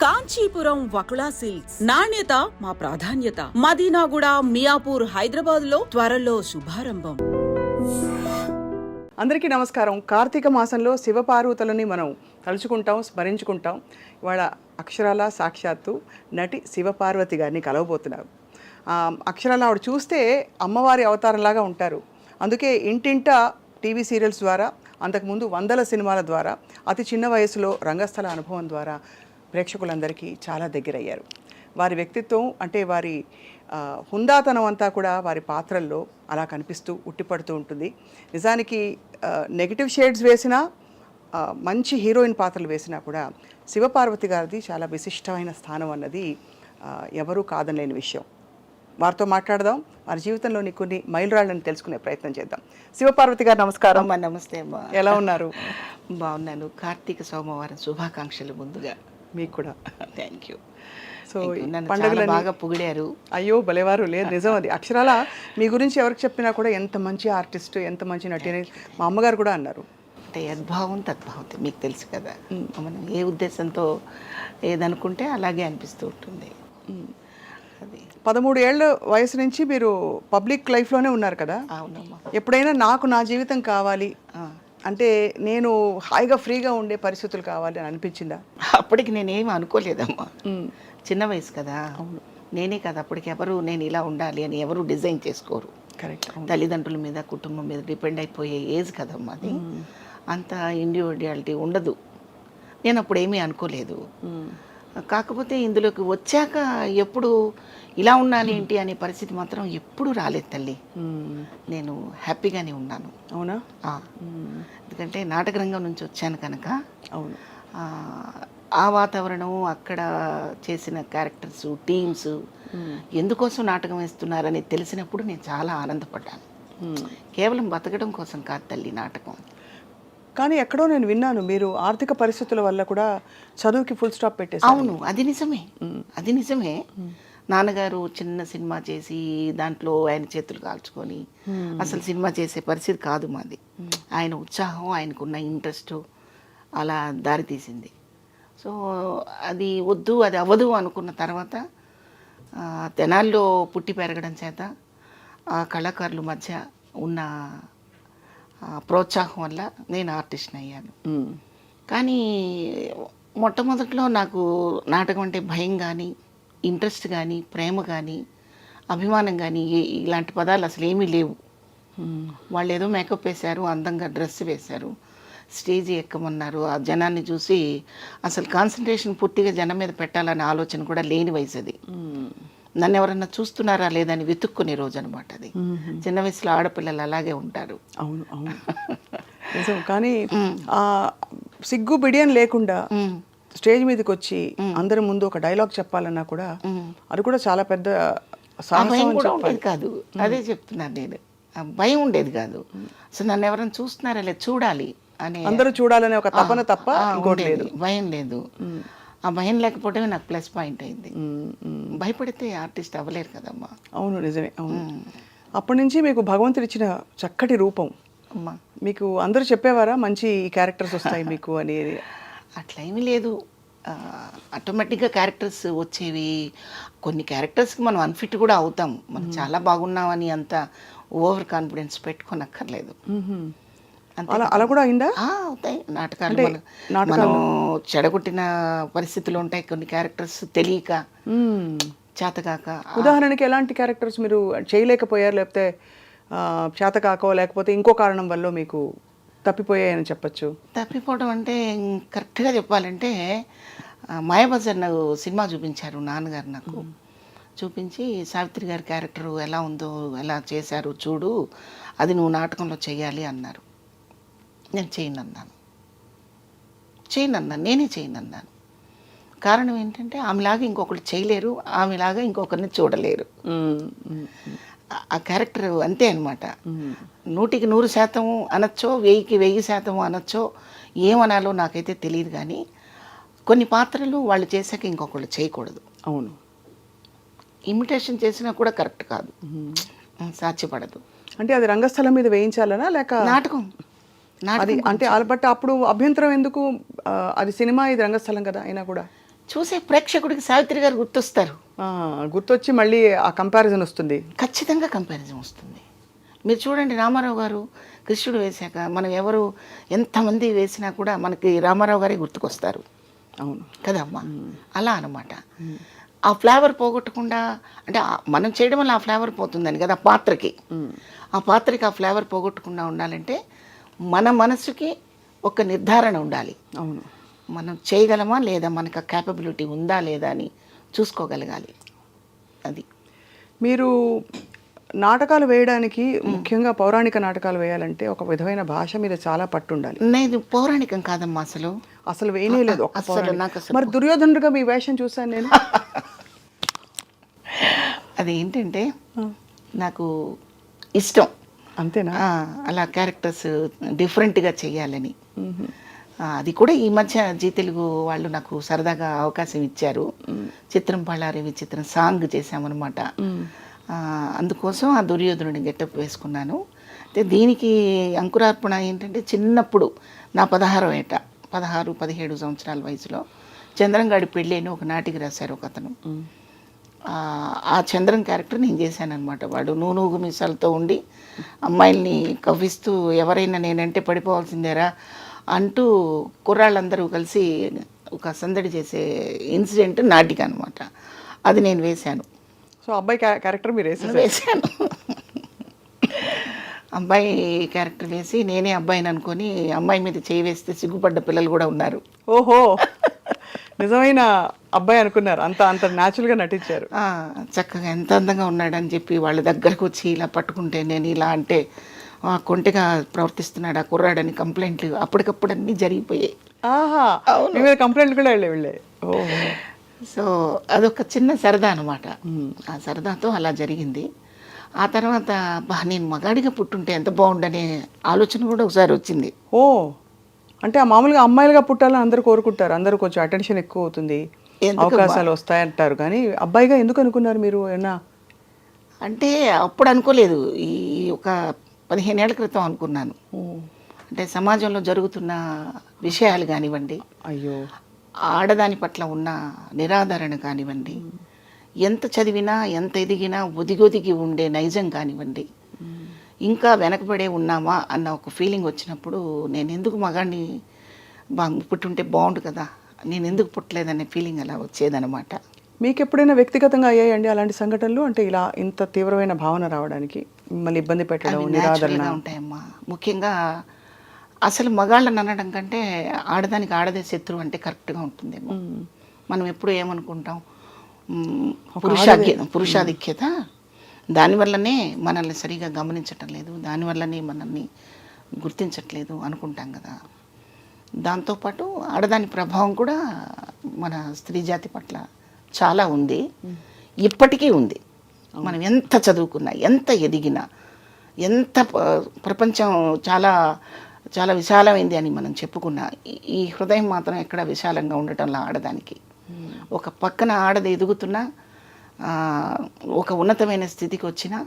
Kanchipuram Vakula silks నాణ్యత మా ప్రాధాన్యత. మదీనాగూడ, మియాపూర్, హైదరాబాద్ లో త్వరలో శుభారంభం. అందరికీ నమస్కారం. కార్తీక మాసంలో శివపార్వతులని మనం తలుచుకుంటాం, స్మరించుకుంటాం. ఇవాళ అక్షరాల సాక్షాత్తు నటి శివపార్వతి గారిని కలవబోతున్నారు. అక్షరాల ఆవిడ చూస్తే అమ్మవారి అవతారంలాగా ఉంటారు. అందుకే ఇంటింట టీవీ సీరియల్స్ ద్వారా, అంతకుముందు వందల సినిమాల ద్వారా, అతి చిన్న వయసులో రంగస్థల అనుభవం ద్వారా ప్రేక్షకులందరికీ చాలా దగ్గరయ్యారు. వారి వ్యక్తిత్వం అంటే వారి హుందాతనం అంతా కూడా వారి పాత్రల్లో అలా కనిపిస్తూ ఉట్టిపడుతూ ఉంటుంది. నిజానికి నెగిటివ్ షేడ్స్ వేసినా, మంచి హీరోయిన్ పాత్రలు వేసినా కూడా శివపార్వతి గారిది చాలా విశిష్టమైన స్థానం అన్నది ఎవరూ కాదనలేని విషయం. వారితో మాట్లాడదాం, వారి జీవితంలోని కొన్ని మైలురాళ్ళని తెలుసుకునే ప్రయత్నం చేద్దాం. శివపార్వతి గారు నమస్కారం. నమస్తే అమ్మా. ఎలా ఉన్నారు? బాగున్నాను. కార్తీక సోమవారం శుభాకాంక్షలు ముందుగా మీకు కూడా. Thank you. సో పండుగలు బాగా పొగిడారు. అయ్యో భలేవారు, లేదు నిజం అది. అక్షరాల మీ గురించి ఎవరికి చెప్పినా కూడా ఎంత మంచి ఆర్టిస్ట్, ఎంత మంచి నటి అని మా అమ్మగారు కూడా అన్నారు. అంటే యద్భావం తద్భావం, మీకు తెలుసు కదా, మనం ఏ ఉద్దేశంతో ఏదనుకుంటే అలాగే అనిపిస్తూ ఉంటుంది. అది 13 ఏళ్ళ వయసు నుంచి మీరు పబ్లిక్ లైఫ్లోనే ఉన్నారు కదా. అవునమ్మా. ఎప్పుడైనా నాకు నా జీవితం కావాలి అంటే, నేను హాయిగా ఫ్రీగా ఉండే పరిస్థితులు కావాలి అని అనిపించిందా? అప్పటికి నేనేమి అనుకోలేదమ్మా, చిన్న వయసు కదా. నేనే కదా అప్పటికి ఎవరు నేను ఇలా ఉండాలి అని ఎవరు డిజైన్ చేసుకోరు. కరెక్ట్. తల్లిదండ్రుల మీద, కుటుంబం మీద డిపెండ్ అయిపోయే ఏజ్ కదమ్మా అది. అంత ఇండివిజువాలిటీ ఉండదు. నేను అప్పుడు ఏమీ అనుకోలేదు. కాకపోతే ఇందులోకి వచ్చాక ఎప్పుడు ఇలా ఉండాలి ఏంటి అనే పరిస్థితి మాత్రం ఎప్పుడు రాలేదు తల్లి. నేను హ్యాపీగానే ఉన్నాను. అవునా? ఎందుకంటే నాటక రంగం నుంచి వచ్చాను కనుక. అవును. ఆ వాతావరణం, అక్కడ చేసిన క్యారెక్టర్స్, టీమ్స్ ఎందుకోసం నాటకం వేస్తున్నారని తెలిసినప్పుడు నేను చాలా ఆనందపడ్డాను. కేవలం బతకడం కోసం కాదు తల్లి నాటకం. కానీ ఎక్కడో నేను విన్నాను, మీరు ఆర్థిక పరిస్థితుల వల్ల కూడా చదువుకి ఫుల్ స్టాప్ పెట్టేసి. అవును, అది నిజమే. అది నిజమే. నాన్నగారు చిన్న సినిమా చేసి దాంట్లో ఆయన చేతులు కాల్చుకొని అసలు సినిమా చేసే పరిస్థితి కాదు మాది. ఆయన ఉత్సాహం, ఆయనకున్న ఇంట్రెస్ట్ అలా దారి తీసింది. సో అది వద్దు, అది అవ్వదు అనుకున్న తర్వాత తెనాల్లో పుట్టి పెరగడం చేత ఆ కళాకారుల మధ్య ఉన్న ప్రోత్సాహం వల్ల నేను ఆర్టిస్ట్ని అయ్యాను. కానీ మొట్టమొదట్లో నాకు నాటకం అంటే భయం కానీ, ఇంట్రెస్ట్ కానీ, ప్రేమ కానీ, అభిమానం కానీ ఇలాంటి పదాలు అసలు ఏమీ లేవు. వాళ్ళు ఏదో మేకప్ వేశారు, అందంగా డ్రెస్ వేశారు, స్టేజ్ ఎక్కమన్నారు. ఆ జనాన్ని చూసి అసలు కాన్సన్ట్రేషన్ పూర్తిగా జనం మీద పెట్టాలనే ఆలోచన కూడా లేని వయసు అది. నన్ను ఎవరన్నా చూస్తున్నారా లేదని వెతుక్కునే రోజు అనమాట అది. చిన్న వయసులో ఆడపిల్లలు అలాగే ఉంటారు. అవును అవును నిజం. కానీ సిగ్గు బిడియం లేకుండా స్టేజ్ మీదకి వచ్చి అందరి ముందు ఒక డైలాగ్ చెప్పాలన్నా కూడా అది కూడా చాలా పెద్ద భయం కూడా ఉండేది కాదు. అదే చెప్తున్నాను నేను, భయం ఉండేది కాదు. అసలు నన్ను ఎవరైనా చూస్తున్నారా లేదు, చూడాలి అని, అందరూ చూడాలనే ఒక తపన తప్ప ఇంకోటి లేదు. భయం లేదు. ఆ భయం లేకపోవడమే నాకు ప్లస్ పాయింట్ అయింది. భయపడితే ఆర్టిస్ట్ అవ్వలేరు కదమ్మా. అవును నిజమే. అవును. అప్పటి నుంచి మీకు భగవంతుడు ఇచ్చిన చక్కటి రూపం. అమ్మా, మీకు అందరూ చెప్పేవారా మంచి క్యారెక్టర్స్ వస్తాయి మీకు అనేది? అట్లా ఏమీ లేదు. ఆటోమేటిక్గా క్యారెక్టర్స్ వచ్చేవి. కొన్ని క్యారెక్టర్స్కి మనం అన్ఫిట్ కూడా అవుతాం. మనం చాలా బాగున్నామని అంత ఓవర్ కాన్ఫిడెన్స్ పెట్టుకోనక్కర్లేదు. అలా కూడా అయిందా? అవుతాయి నాటకాలు. మనం చెడగొట్టిన పరిస్థితులు ఉంటాయి. కొన్ని క్యారెక్టర్స్ తెలియక, చేతకాక. ఉదాహరణకి ఎలాంటి క్యారెక్టర్స్ మీరు చేయలేకపోయారు, లేకపోతే చేతకాకో లేకపోతే ఇంకో కారణం వల్ల మీకు తప్పిపోయాయని చెప్పచ్చు? తప్పిపోవడం అంటే కరెక్ట్గా చెప్పాలంటే, మాయాబజార్ నాకు సినిమా చూపించారు నాన్నగారు. నాకు చూపించి సావిత్రి గారి క్యారెక్టర్ ఎలా ఉందో, ఎలా చేశారు చూడు, అది నువ్వు నాటకంలో చేయాలి అన్నారు. నేను చేయనన్నాను. నేనే చేయనన్నాను. కారణం ఏంటంటే, ఆమెలాగా ఇంకొకరు చేయలేరు, ఆమెలాగా ఇంకొకరిని చూడలేరు. ఆ క్యారెక్టర్ అంతే అనమాట. 100కి 100% అనొచ్చో, 1000కి 1000% అనొచ్చో, ఏమనాలో నాకైతే తెలియదు. కానీ కొన్ని పాత్రలు వాళ్ళు చేశాక ఇంకొకళ్ళు చేయకూడదు. అవును. ఇమిటేషన్ చేసినా కూడా కరెక్ట్ కాదు, సాధ్యపడదు. అంటే అది రంగస్థలం మీద వేయించాలనా లేక నాటకం? అది అంటే బట్ అప్పుడు అభ్యంతరం ఎందుకు? అది సినిమా, ఇది రంగస్థలం కదా అయినా కూడా. చూసే ప్రేక్షకుడికి సావిత్రి గారు గుర్తొస్తారు. గుర్తొచ్చి మళ్ళీ ఆ కంపారిజన్ వస్తుంది. ఖచ్చితంగా కంపారిజన్ వస్తుంది. మీరు చూడండి, రామారావు గారు కృష్ణుడు వేశాక మనం ఎవరు ఎంతమంది వేసినా కూడా మనకి రామారావు గారే గుర్తుకొస్తారు. అవును కదమ్మా, అలా అనమాట. ఆ ఫ్లేవర్ పోగొట్టకుండా, అంటే మనం చేయడం వల్ల ఆ ఫ్లేవర్ పోతుందని కదా ఆ పాత్రకి ఆ ఫ్లేవర్ పోగొట్టకుండా ఉండాలంటే మన మనసుకి ఒక నిర్ధారణ ఉండాలి. అవును, మనం చేయగలమా లేదా, మనకు ఆ క్యాపబిలిటీ ఉందా లేదా అని చూసుకోగలగాలి. అది మీరు నాటకాలు వేయడానికి, ముఖ్యంగా పౌరాణిక నాటకాలు వేయాలంటే ఒక విధమైన భాష మీద చాలా పట్టు ఉండాలి. నేను పౌరాణికం కాదమ్మా, అసలు వేయలేదు ఒక్క పౌరాణికం. మరి దుర్యోధనుడిగా మీ వేషం చూసాను నేను. అది ఏంటంటే నాకు ఇష్టం. అంతేనా? అలా క్యారెక్టర్స్ డిఫరెంట్గా చెయ్యాలని. అది కూడా ఈ మధ్య జీ తెలుగు వాళ్ళు నాకు సరదాగా అవకాశం ఇచ్చారు. చిత్రం పళ్ళారే విచిత్రం సాంగ్ చేశామన్నమాట. అందుకోసం ఆ దుర్యోధనుడి గెటప్ వేసుకున్నాను. అయితే దీనికి అంకురార్పణ ఏంటంటే, చిన్నప్పుడు నా 16-17 సంవత్సరాల వయసులో చంద్రంగాడి పెళ్ళి అని ఒక నాటికి రాశారు ఒక అతను. ఆ చంద్రం క్యారెక్టర్ నేను చేశానన్నమాట. వాడు నూనూగు మీసాలతో ఉండి అమ్మాయిల్ని కవ్విస్తూ ఎవరైనా నేనంటే పడిపోవాల్సిందేరా అంటూ కుర్రాళ్ళందరూ కలిసి ఒక సందడి చేసే ఇన్సిడెంట్ నాటిక అనమాట. అది నేను వేశాను. సో అబ్బాయి క్యారెక్టర్ మీరు వేశాను. అబ్బాయి క్యారెక్టర్ వేసి నేనే అబ్బాయిని అనుకొని అమ్మాయి మీద చేయి వేస్తే సిగ్గుపడ్డ పిల్లలు కూడా ఉన్నారు. ఓహో, నిజమైన అబ్బాయి అనుకున్నారు. అంత న్యాచురల్గా నటించారు. చక్కగా ఎంత అందంగా ఉన్నాడని చెప్పి వాళ్ళ దగ్గరకు వచ్చి ఇలా పట్టుకుంటే, నేను ఇలా అంటే కొంటెగా ప్రవర్తిస్తున్నాడు ఆ కుర్రాడని కంప్లైంట్లు అప్పటికప్పుడు అన్నీ జరిగిపోయాయి. కంప్లైంట్లు కూడా వెళ్ళే. సో అదొక చిన్న సరదా అనమాట. ఆ సరదాతో అలా జరిగింది. ఆ తర్వాత నేను మగాడిగా పుట్టుంటే ఎంత బాగుండనే ఆలోచన కూడా ఒకసారి వచ్చింది. ఓ, అంటే మామూలుగా అమ్మాయిలుగా పుట్టాలని అందరూ కోరుకుంటారు. అందరూ కొంచెం అటెన్షన్ ఎక్కువ అవుతుంది, అవకాశాలు వస్తాయంటారు. కానీ అబ్బాయిగా ఎందుకు అనుకున్నారు మీరు? ఏమన్నా అంటే అప్పుడు అనుకోలేదు. ఈ ఒక 15 ఏళ్ల క్రితం అనుకున్నాను. అంటే సమాజంలో జరుగుతున్న విషయాలు కానివ్వండి, అయ్యో ఆడదాని పట్ల ఉన్న నిరాదరణ కానివ్వండి, ఎంత చదివినా ఎంత ఎదిగినా ఒదిగొదిగి ఉండే నైజం కానివ్వండి, ఇంకా వెనకబడే ఉన్నామా అన్న ఒక ఫీలింగ్ వచ్చినప్పుడు, నేను ఎందుకు మగాడిని పుట్టుంటే బాగుండు కదా, నేను ఎందుకు పుట్టలేదనే ఫీలింగ్ అలా వచ్చేదనమాట. మీకు ఎప్పుడైనా వ్యక్తిగతంగా అయ్యాయండి అలాంటి సంఘటనలు? అంటే ఇలా ఇంత తీవ్రమైన భావన రావడానికి మిమ్మల్ని ఇబ్బంది పెట్టడం, నిరాదరణ ఉంటాయమ్మా. ముఖ్యంగా అసలు మగాళ్ళని అనడం కంటే ఆడదానికి ఆడదే శత్రువు అంటే కరెక్ట్గా ఉంటుందేమో. మనం ఎప్పుడు ఏమనుకుంటాం, పురుషాధిక్యత, దానివల్లనే మనల్ని సరిగా గమనించటం లేదు, దానివల్లనే మనల్ని గుర్తించట్లేదు అనుకుంటాం కదా. దాంతోపాటు ఆడదాని ప్రభావం కూడా మన స్త్రీ జాతి పట్ల చాలా ఉంది, ఇప్పటికీ ఉంది. మనం ఎంత చదువుకున్నా, ఎంత ఎదిగినా, ఎంత ప్రపంచం చాలా చాలా విశాలమైంది అని మనం చెప్పుకున్నా, ఈ హృదయం మాత్రం ఎక్కడ విశాలంగా ఉండటంలో ఆడదానికి. ఒక పక్కన ఆడది ఎదుగుతున్నా, ఒక ఉన్నతమైన స్థితికి వచ్చినా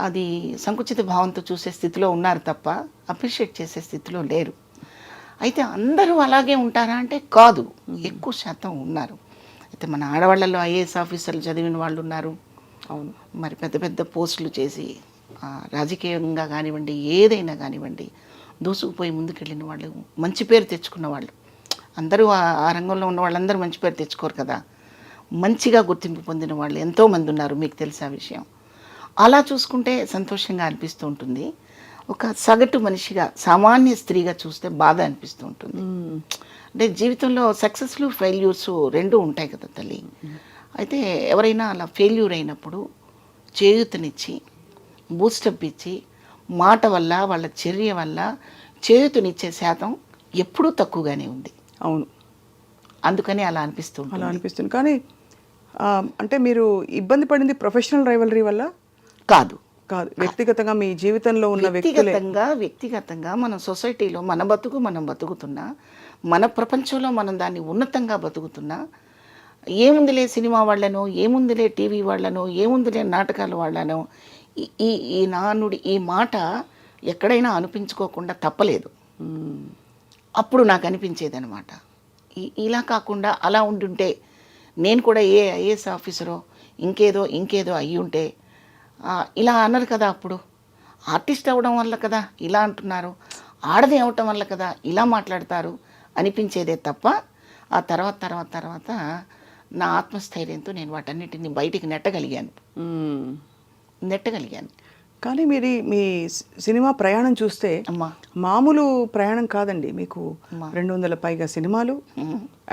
అది సంకుచిత భావంతో చూసే స్థితిలో ఉన్నారు తప్ప అప్రిషియేట్ చేసే స్థితిలో లేరు. అయితే అందరూ అలాగే ఉంటారా అంటే కాదు, ఎక్కువ శాతం ఉన్నారు. అయితే మన ఆడవాళ్ళలో ఐఏఎస్ ఆఫీసర్లు చదివిన వాళ్ళు ఉన్నారు. అవును, మరి పెద్ద పెద్ద పోస్టులు చేసి రాజకీయంగా కానివ్వండి, ఏదైనా కానివ్వండి దూసుకుపోయి ముందుకెళ్ళిన వాళ్ళు, మంచి పేరు తెచ్చుకున్న వాళ్ళు. అందరూ ఆ రంగంలో ఉన్న వాళ్ళందరూ మంచి పేరు తెచ్చుకోరు కదా. మంచిగా గుర్తింపు పొందిన వాళ్ళు ఎంతోమంది ఉన్నారు, మీకు తెలిసే విషయం. అలా చూసుకుంటే సంతోషంగా అనిపిస్తూ ఉంటుంది. ఒక సగటు మనిషిగా, సామాన్య స్త్రీగా చూస్తే బాధ అనిపిస్తూ ఉంటుంది. అంటే జీవితంలో సక్సెస్లు ఫెయిల్యూర్స్ రెండూ ఉంటాయి కదా తల్లి. అయితే ఎవరైనా అలా ఫెయిల్యూర్ అయినప్పుడు చేయూతనిచ్చి, బూస్టప్ ఇచ్చి, మాట వల్ల, వాళ్ళ చర్య వల్ల చేయూతనిచ్చే శాతం ఎప్పుడూ తక్కువగానే ఉంది. అవును, అందుకని అలా అనిపిస్తుంది. కానీ అంటే మీరు ఇబ్బంది పడింది ప్రొఫెషనల్ రైవలరీ వల్ల కాదు, వ్యక్తిగతంగా మీ జీవితంలో ఉన్న వ్యక్తిగతంగా మన సొసైటీలో మన బతుకు మనం బతుకుతున్నా, మన ప్రపంచంలో మనం దాన్ని ఉన్నతంగా బతుకుతున్నా, ఏముందిలే సినిమా వాళ్ళనో, ఏముందిలే టీవీ వాళ్ళనో, ఏముందిలే నాటకాల వాళ్ళనో, ఈ నానుడి, ఈ మాట ఎక్కడైనా అనిపించుకోకుండా తప్పలేదు. అప్పుడు నాకు అనిపించేది అనమాట, ఇలా కాకుండా అలా ఉండుంటే నేను కూడా ఐఏఎస్ ఆఫీసరో ఇంకేదో అయ్యి ఉంటే ఇలా అన్నారు కదా. అప్పుడు ఆర్టిస్ట్ అవ్వడం వల్ల కదా ఇలా అంటున్నారు, ఆడది అవ్వటం వల్ల కదా ఇలా మాట్లాడతారు అనిపించేదే తప్ప ఆ తర్వాత నా ఆత్మస్థైర్యంతో నేను వాటన్నిటిని బయటికి నెట్టగలిగాను. కానీ మీరు మీ సినిమా ప్రయాణం చూస్తే అమ్మా మామూలు ప్రయాణం కాదండి. మీకు 200 పైగా సినిమాలు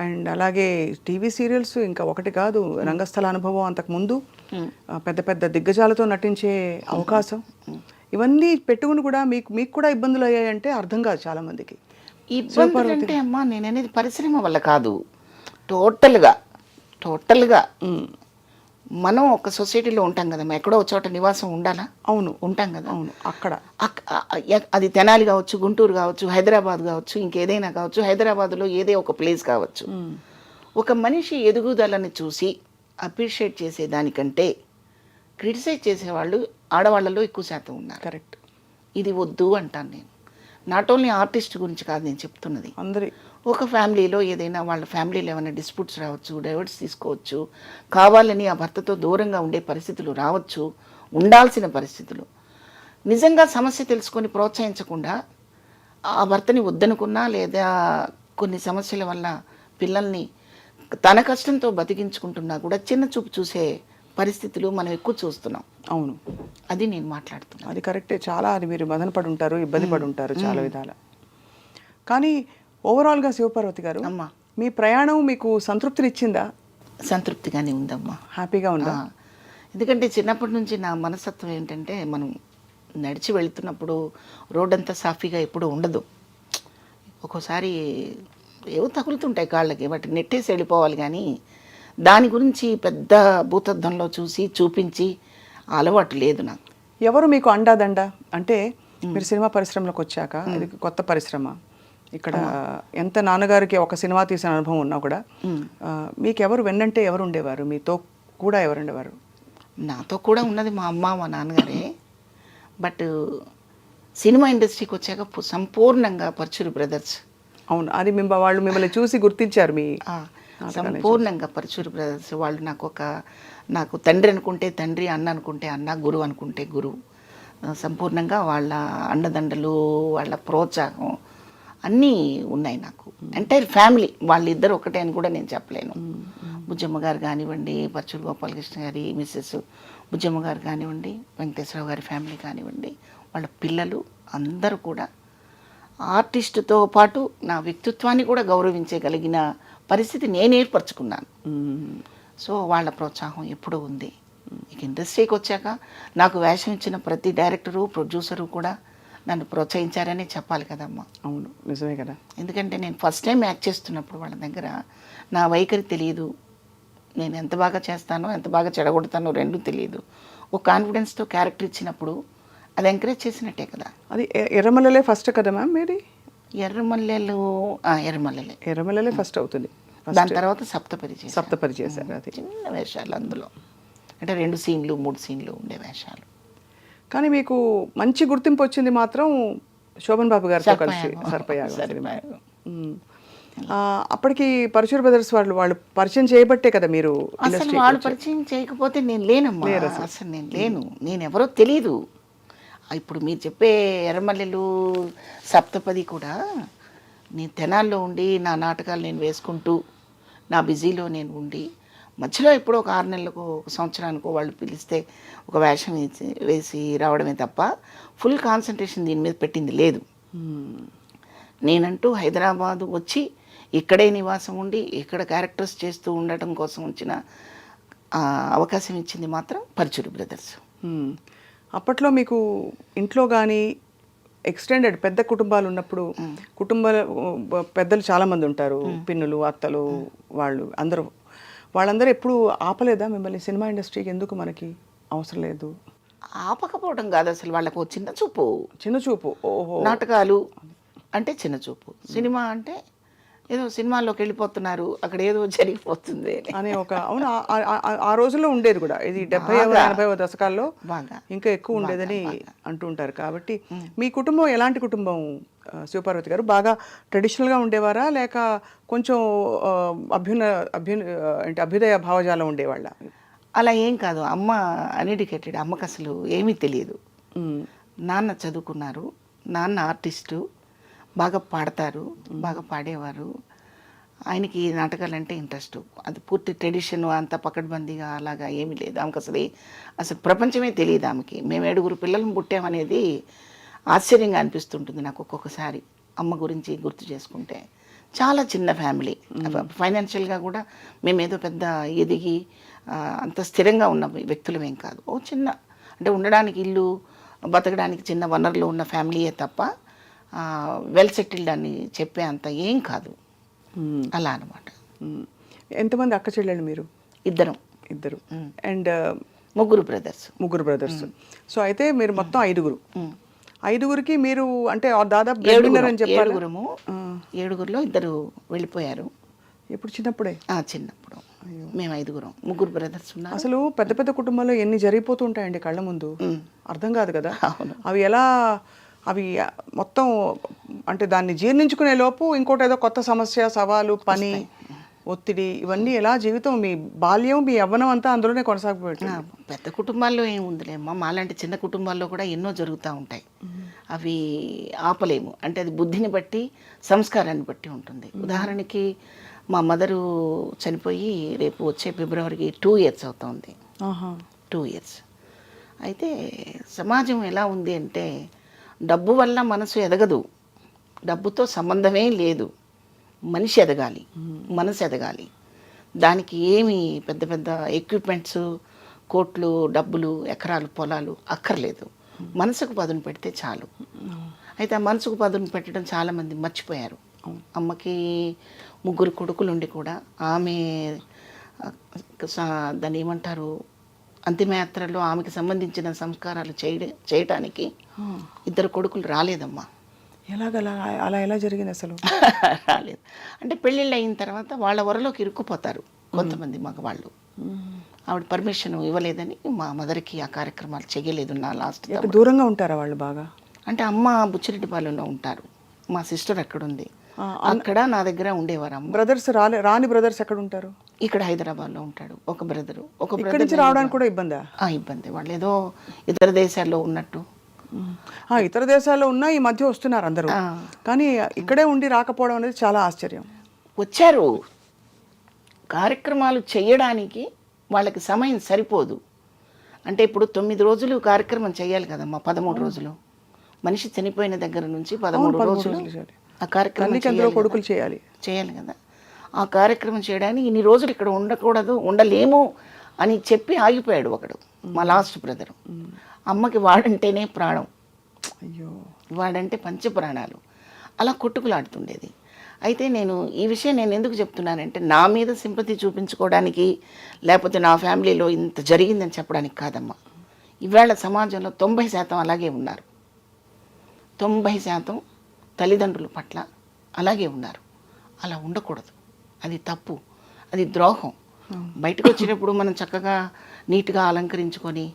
అండ్ అలాగే టీవీ సీరియల్స్, ఇంకా ఒకటి కాదు, రంగస్థల అనుభవం అంతకుముందు, పెద్ద పెద్ద దిగ్గజాలతో నటించే అవకాశం, ఇవన్నీ పెట్టుకుని కూడా మీకు కూడా ఇబ్బందులు అయ్యాయంటే అర్థం కాదు చాలా మందికి. ఇబ్బందులు అంటే అమ్మా నేను అనేది పరిశ్రమ వల్ల కాదు, టోటల్గా మనం ఒక సొసైటీలో ఉంటాం కదమ్మా, ఎక్కడో ఒక చోట నివాసం ఉండాలా? అవును, ఉంటాం కదా. అవును, అక్కడ అది తెనాలి కావచ్చు, గుంటూరు కావచ్చు, హైదరాబాద్ కావచ్చు, ఇంకేదైనా కావచ్చు, హైదరాబాద్లో ఏదే ఒక ప్లేస్ కావచ్చు. ఒక మనిషి ఎదుగుదలని చూసి అప్రిషియేట్ చేసేదానికంటే క్రిటిసైజ్ చేసేవాళ్ళు ఆడవాళ్ళలో ఎక్కువ శాతం ఉన్నారు. కరెక్ట్. ఇది వద్దు అంటాను నేను. నాట్ ఓన్లీ ఆర్టిస్ట్ గురించి కాదు నేను చెప్తున్నది, అందరి ఒక ఫ్యామిలీలో ఏదైనా వాళ్ళ ఫ్యామిలీలో ఏమైనా డిస్ప్యూట్స్ రావచ్చు, డైవర్స్ తీసుకోవచ్చు, కావాలని ఆ భర్తతో దూరంగా ఉండే పరిస్థితులు రావచ్చు, ఉండాల్సిన పరిస్థితులు. నిజంగా సమస్య తెలుసుకొని ప్రోత్సహించకుండా ఆ భర్తని వద్దనుకున్నా లేదా కొన్ని సమస్యల వల్ల పిల్లల్ని తన కష్టంతో బతికించుకుంటున్నా కూడా చిన్న చూపు చూసే పరిస్థితులు మనం ఎక్కువ చూస్తున్నాం. అవును, అది నేను మాట్లాడుతున్నాను. అది కరెక్టే. చాలా అది మీరు మదన పడి ఉంటారు, ఇబ్బంది పడి ఉంటారు చాలా విధాల. కానీ ఓవరాల్గా శివపార్వతి గారు, అమ్మా మీ ప్రయాణం మీకు సంతృప్తినిచ్చిందా? సంతృప్తిగానే ఉందమ్మా, హ్యాపీగా ఉందా? ఎందుకంటే చిన్నప్పటి నుంచి నా మనస్తత్వం ఏంటంటే మనం నడిచి వెళ్తున్నప్పుడు రోడ్డంతా సాఫీగా ఎప్పుడూ ఉండదు. ఒక్కోసారి ఏవో తగులుతుంటాయి కాళ్ళకి, వాటి నెట్టేసి వెళ్ళిపోవాలి. కానీ దాని గురించి పెద్ద భూతద్దంలో చూపించి అలవాటు లేదు నాకు. ఎవరు మీకు అండాదండ? అంటే మీరు సినిమా పరిశ్రమలోకి వచ్చాక, ఇది కొత్త పరిశ్రమ, ఇక్కడ ఎంత నాన్నగారికి ఒక సినిమా తీసిన అనుభవం ఉన్నా కూడా మీకు ఎవరు వెన్నంటే ఎవరు ఉండేవారు? మీతో కూడా ఎవరు ఉండేవారు? నాతో కూడా ఉన్నది మా అమ్మ మా నాన్నగారే. బట్ సినిమా ఇండస్ట్రీకి వచ్చాక సంపూర్ణంగా పరుచూరి బ్రదర్స్. అవును, అది వాళ్ళు మిమ్మల్ని చూసి గుర్తించారు. మీ సంపూర్ణంగా పరుచూరి బ్రదర్స్ వాళ్ళు నాకు తండ్రి అనుకుంటే తండ్రి, అన్న అనుకుంటే అన్న, గురువు అనుకుంటే గురువు. సంపూర్ణంగా వాళ్ళ అండదండలు, వాళ్ళ ప్రోత్సాహం అన్నీ ఉన్నాయి నాకు. ఎంటైర్ ఫ్యామిలీ వాళ్ళిద్దరు ఒకటే అని కూడా నేను చెప్పలేను. బుజ్జమ్మ గారు కానివ్వండి, పరుచూరి గోపాలకృష్ణ గారి మిస్సెస్ బుజ్జమ్మ గారు కానివ్వండి, వెంకటేశ్వరరావు గారి ఫ్యామిలీ కానివ్వండి, వాళ్ళ పిల్లలు అందరూ కూడా ఆర్టిస్టుతో పాటు నా వ్యక్తిత్వాన్ని కూడా గౌరవించగలిగిన పరిస్థితి నేను ఏర్పరచుకున్నాను. సో వాళ్ళ ప్రోత్సాహం ఎప్పుడూ ఉంది. ఇక ఇండస్ట్రీకి వచ్చాక నాకు వేషం ఇచ్చిన ప్రతి డైరెక్టరు, ప్రొడ్యూసరు కూడా నన్ను ప్రోత్సహించారనే చెప్పాలి కదమ్మా. అవును, నిజమే కదా. ఎందుకంటే నేను ఫస్ట్ టైం యాక్ట్ చేస్తున్నప్పుడు వాళ్ళ దగ్గర నా వైఖరి తెలియదు, నేను ఎంత బాగా చేస్తానో ఎంత బాగా చెడగొడతానో రెండూ తెలియదు. ఒక కాన్ఫిడెన్స్తో క్యారెక్టర్ ఇచ్చినప్పుడు అది ఎంకరేజ్ చేసినట్టే కదా. అది ఎర్రమల్లెలే ఫస్ట్ కదా మ్యామ్ మీది? ఎర్రమల్లెలే ఫస్ట్ అవుతుంది. దాని తర్వాత సప్తపరి చేశారు. అది చిన్న వేషాలు, అందులో అంటే 2 సీన్లు 3 సీన్లు ఉండే వేషాలు. కానీ మీకు మంచి గుర్తింపు వచ్చింది మాత్రం శోభన్ బాబు గారితో కలిసి సర్పయాగం. అప్పటికి పరుచూరి బ్రదర్స్ వాళ్ళు పరిచయం చేయబట్టే కదా మీరు? అసలు వాళ్ళు పరిచయం చేయకపోతే నేను లేనమ్మా, అసలు నేను లేను, నేను ఎవరో తెలీదు. ఇప్పుడు మీరు చెప్పే ఎర్రమల్లెలు, సప్తపది కూడా నేను తెనాల్లో ఉండి నా నాటకాలు నేను వేసుకుంటూ నా బిజీలో నేను ఉండి మధ్యలో ఎప్పుడో ఒక 6 నెలలకు, ఒక సంవత్సరానికో వాళ్ళు పిలిస్తే ఒక వేషం వేసి రావడమే తప్ప ఫుల్ కాన్సన్ట్రేషన్ దీని మీద పెట్టింది లేదు. నేనంటూ హైదరాబాద్ వచ్చి ఇక్కడే నివాసం ఉండి ఇక్కడ క్యారెక్టర్స్ చేస్తూ ఉండటం కోసం వచ్చిన అవకాశం ఇచ్చింది మాత్రం పరుచూరి బ్రదర్స్. అప్పట్లో మీకు ఇంట్లో కానీ ఎక్స్టెండెడ్ పెద్ద కుటుంబాలు ఉన్నప్పుడు, పెద్దలు చాలామంది ఉంటారు, పిన్నులు, అత్తలు, వాళ్ళందరూ ఎప్పుడు ఆపలేదా మిమ్మల్ని? సినిమా ఇండస్ట్రీకి ఎందుకు మనకి అవసరం లేదు? ఆపకపోవడం కాదు, అసలు వాళ్ళకు చిన్న చూపు. ఓహో, నాటకాలు అంటే చిన్న చూపు, సినిమా అంటే ఏదో సినిమాల్లోకి వెళ్ళిపోతున్నారు, అక్కడ ఏదో జరిగిపోతుంది అనే ఒక, అవును, ఆ రోజుల్లో ఉండేది కూడా. ఇది 70-80 దశకాల్లో బాగా ఇంకా ఎక్కువ ఉండేదని అంటుంటారు. కాబట్టి మీ కుటుంబం ఎలాంటి కుటుంబం శివపార్వతి గారు బాగా ట్రెడిషనల్గా ఉండేవారా లేక కొంచెం ఆ, అంటే అభ్యుదయ భావజాలం ఉండేవాళ్ళ? అలా ఏం కాదు. అమ్మ అన్ఎడ్యుకేటెడ్. అమ్మకి అసలు ఏమీ తెలియదు. నాన్న చదువుకున్నారు. నాన్న ఆర్టిస్టు, బాగా పాడతారు, బాగా పాడేవారు. ఆయనకి నాటకాలంటే ఇంట్రెస్ట్. అది పూర్తి ట్రెడిషన్ అంత పకడ్బందీగా అలాగా ఏమీ లేదు. ఆమెకు అసలు ప్రపంచమే తెలియదు ఆమెకి. మేము 7 పిల్లలను పుట్టామనేది ఆశ్చర్యంగా అనిపిస్తుంటుంది నాకు ఒక్కొక్కసారి అమ్మ గురించి గుర్తు చేసుకుంటే. చాలా చిన్న ఫ్యామిలీ. ఫైనాన్షియల్గా కూడా మేమేదో పెద్ద ఎదిగి అంత స్థిరంగా ఉన్న వ్యక్తులమేం కాదు. ఓ చిన్న అంటే ఉండడానికి ఇల్లు, బతకడానికి చిన్న వనరులు ఉన్న ఫ్యామిలీయే తప్ప వెల్ సెటిల్డ్ అని చెప్పే అంత ఏం కాదు. అలా అనమాట. ఎంతమంది అక్క చెల్లెళ్ళు మీరు? ఇద్దరు. అండ్ ముగ్గురు బ్రదర్స్. సో అయితే మీరు మొత్తం 5. 5కి మీరు అంటే దాదాపు breadwinner అని చెప్పాలి. 7గురిలో 2 వెళ్ళిపోయారు. ఎప్పుడు? చిన్నప్పుడే? చిన్నప్పుడు. మేము 5, 3 బ్రదర్స్ ఉన్నారు. అసలు పెద్ద పెద్ద కుటుంబాల్లో ఎన్ని జరిగిపోతూ ఉంటాయండి కళ్ళ ముందు, అర్థం కాదు కదా. అవి ఎలా అవి మొత్తం అంటే దాన్ని జీర్ణించుకునే లోపు ఇంకోటి ఏదో కొత్త సమస్య, సవాలు, పని, ఒత్తిడి, ఇవన్నీ ఎలా జీవితం మీ బాల్యం మీ యవ్వనం అంతా అందులోనే కొనసాగిపోయింది. పెద్ద కుటుంబాల్లో ఏముందిలేమ్మా, మాలాంటి చిన్న కుటుంబాల్లో కూడా ఎన్నో జరుగుతూ ఉంటాయి. అవి ఆపలేము. అంటే అది బుద్ధిని బట్టి, సంస్కారాన్ని బట్టి ఉంటుంది. ఉదాహరణకి మా మదరు చనిపోయి రేపు వచ్చే ఫిబ్రవరికి 2 years అవుతుంది. 2 years. అయితే సమాజం ఎలా ఉంది అంటే డబ్బు వల్ల మనసు ఎదగదు, డబ్బుతో సంబంధమే లేదు. మనిషి ఎదగాలి, మనసు ఎదగాలి. దానికి ఏమి పెద్ద పెద్ద ఎక్విప్మెంట్స్, కోట్లు, డబ్బులు, ఎకరాలు, పొలాలు అక్కర్లేదు. మనసుకు పదును పెడితే చాలు. అయితే ఆ మనసుకు పదును పెట్టడం చాలామంది మర్చిపోయారు. అమ్మకి 3 కొడుకులు ఉండి కూడా ఆమె దాన్ని ఏమంటారు, అంతిమయాత్రలో ఆమెకి సంబంధించిన సంస్కారాలు చేయటానికి 2 కొడుకులు రాలేదమ్మా. అలా ఎలా జరిగింది అసలు? రాలేదు. అంటే పెళ్ళిళ్ళు అయిన తర్వాత వాళ్ళ వరలోకి ఇరుక్కుపోతారు కొంతమంది మగవాళ్ళు. ఆవిడ పర్మిషన్ ఇవ్వలేదని మా మదర్కి ఆ కార్యక్రమాలు చేయలేదు. నా లాస్ట్ దూరంగా ఉంటారా వాళ్ళు బాగా? అంటే అమ్మ బుచ్చిరెడ్డిపాలెంలో ఉంటారు, మా సిస్టర్ అక్కడ ఉంది, అక్కడ నా దగ్గర ఉండేవారు. అమ్మ బ్రదర్స్ రాని బ్రదర్స్ ఎక్కడ ఉంటారు? ఇక్కడ హైదరాబాద్లో ఉంటాడు ఒక బ్రదరు. ఇక్కడి నుంచి రావడానికి కూడా ఇబ్బందా? ఇబ్బంది. వాళ్ళు ఏదో ఇతర దేశాల్లో ఉన్నట్టు. ఇతర దేశాల్లో ఉన్నా ఈ మధ్య వస్తున్నారు అందరూ, కానీ ఇక్కడే ఉండి రాకపోవడం అనేది చాలా ఆశ్చర్యం. వచ్చారు, కార్యక్రమాలు చేయడానికి వాళ్ళకి సమయం సరిపోదు. అంటే ఇప్పుడు 9 రోజులు కార్యక్రమం చేయాలి కదమ్మా, 13 రోజులు. మనిషి చనిపోయిన దగ్గర నుంచి 13 రోజులు ఆ కార్యక్రమం కొడుకులు చేయాలి కదా. ఆ కార్యక్రమం చేయడానికి ఇన్ని రోజులు ఇక్కడ ఉండలేము అని చెప్పి ఆగిపోయాడు ఒకడు, మా లాస్ట్ బ్రదరు. అమ్మకి వాడంటేనే ప్రాణం, వాడంటే పంచప్రాణాలు. అలా కొట్టుకులాడుతుండేది. అయితే ఈ విషయం నేను ఎందుకు చెప్తున్నానంటే నా మీద సింపతి చూపించుకోవడానికి, లేకపోతే నా ఫ్యామిలీలో ఇంత జరిగిందని చెప్పడానికి కాదమ్మా. ఇవాళ సమాజంలో 90% అలాగే ఉన్నారు. 90% తల్లిదండ్రుల పట్ల అలాగే ఉన్నారు. అలా ఉండకూడదు, అది తప్పు, అది ద్రోహం. బయటకు వచ్చేటప్పుడు మనం చక్కగా నీట్గా అలంకరించుకొని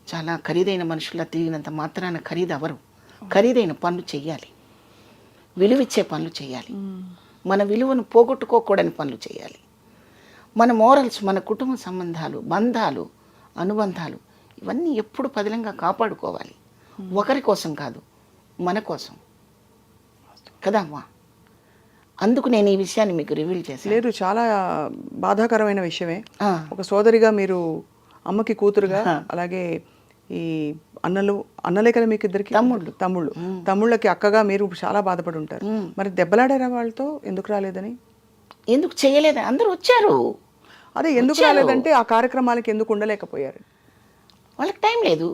చాలా ఖరీదైన మనుషుల్లా తిరిగినంత మాత్రాన ఖరీదు అవరు. ఖరీదైన పనులు చేయాలి, విలువిచ్చే పనులు చేయాలి, మన విలువను పోగొట్టుకోకూడని పనులు చేయాలి. మన మోరల్స్, మన కుటుంబ సంబంధాలు, బంధాలు, అనుబంధాలు ఇవన్నీ ఎప్పుడు పదిలంగా కాపాడుకోవాలి. ఒకరి కోసం కాదు, మన కోసం కదా అమ్మా. అందుకు నేను ఈ విషయాన్ని మీకు రివీల్ చేశాను. లేదు, చాలా బాధాకరమైన విషయమే. ఒక సోదరిగా మీరు, అమ్మకి కూతురుగా, అలాగే ఈ అన్నలే కదా మీకు ఇద్దరికి తమ్ముళ్ళకి అక్కగా మీరు చాలా బాధపడి ఉంటారు. మరి దెబ్బలాడారా వాళ్ళతో? ఎందుకు రాలేదని? ఎందుకు చేయలేదు? అందరూ వచ్చారు. అదే ఎందుకు రాలేదంటే ఆ కార్యక్రమాలకి ఎందుకు ఉండలేకపోయారు? వాళ్ళకి టైం లేదు.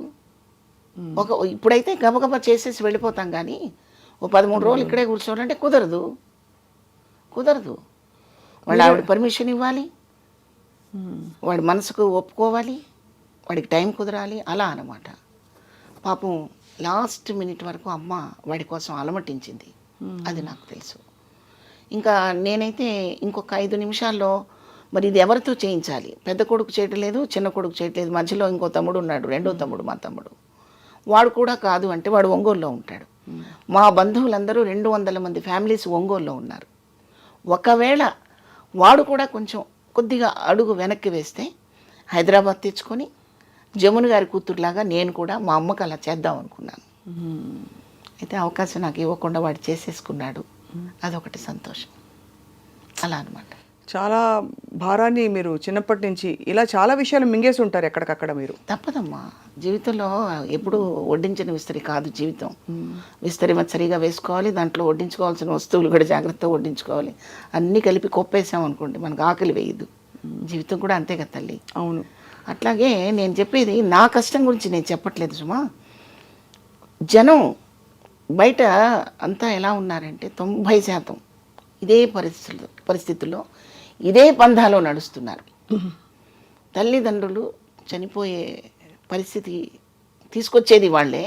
ఇప్పుడైతే గబగబా చేసేసి వెళ్ళిపోతాం, కానీ ఓ 13 రోజులు ఇక్కడే కూర్చోవాలంటే కుదరదు. వాళ్ళు ఆవిడ పర్మిషన్ ఇవ్వాలి, వాడి మనసుకు ఒప్పుకోవాలి, వాడికి టైం కుదరాలి, అలా అన్నమాట. పాపం లాస్ట్ మినిట్ వరకు అమ్మ వాడి కోసం అలమటించింది, అది నాకు తెలుసు. ఇంకా నేనైతే ఇంకొక 5 నిమిషాల్లో మరి ఇది ఎవరితో చేయించాలి? పెద్ద కొడుకు చేయట్లేదు, చిన్న కొడుకు చేయట్లేదు, మధ్యలో ఇంకో తమ్ముడు ఉన్నాడు, రెండో తమ్ముడు, మా తమ్ముడు. వాడు కూడా కాదు అంటే వాడు ఒంగోలులో ఉంటాడు. మా బంధువులందరూ 200 మంది ఫ్యామిలీస్ ఒంగోలులో ఉన్నారు. ఒకవేళ వాడు కూడా కొంచెం కొద్దిగా అడుగు వెనక్కి వేస్తే హైదరాబాద్ తెచ్చుకొని జమున గారి కూతురులాగా నేను కూడా మా అమ్మకి అలా చేద్దాం అనుకున్నాను. అయితే అవకాశం నాకు ఇవ్వకుండా వాడు చేసేసుకున్నాడు. అదొకటి సంతోషం. అలా అనమాట. చాలా భారాన్ని మీరు చిన్నప్పటి నుంచి ఇలా చాలా విషయాలు మింగేసి ఉంటారు ఎక్కడికక్కడ మీరు. తప్పదమ్మా, జీవితంలో ఎప్పుడు వడ్డించిన విస్తరి కాదు జీవితం. విస్తరి సరిగా వేసుకోవాలి, దాంట్లో వడ్డించుకోవాల్సిన వస్తువులు కూడా జాగ్రత్తగా వడ్డించుకోవాలి. అన్నీ కలిపి కొప్పేసాం అనుకోండి మనకు ఆకలి వేయదు. జీవితం కూడా అంతే కదా తల్లి. అవును. అట్లాగే నేను చెప్పేది నా కష్టం గురించి నేను చెప్పట్లేదు సుమా. జనం బయట అంతా ఎలా ఉన్నారంటే 90% ఇదే పరిస్థితుల్లో ఇదే పంధాలో నడుస్తున్నారు. తల్లిదండ్రులు చనిపోయే పరిస్థితి తీసుకొచ్చేది వాళ్ళే,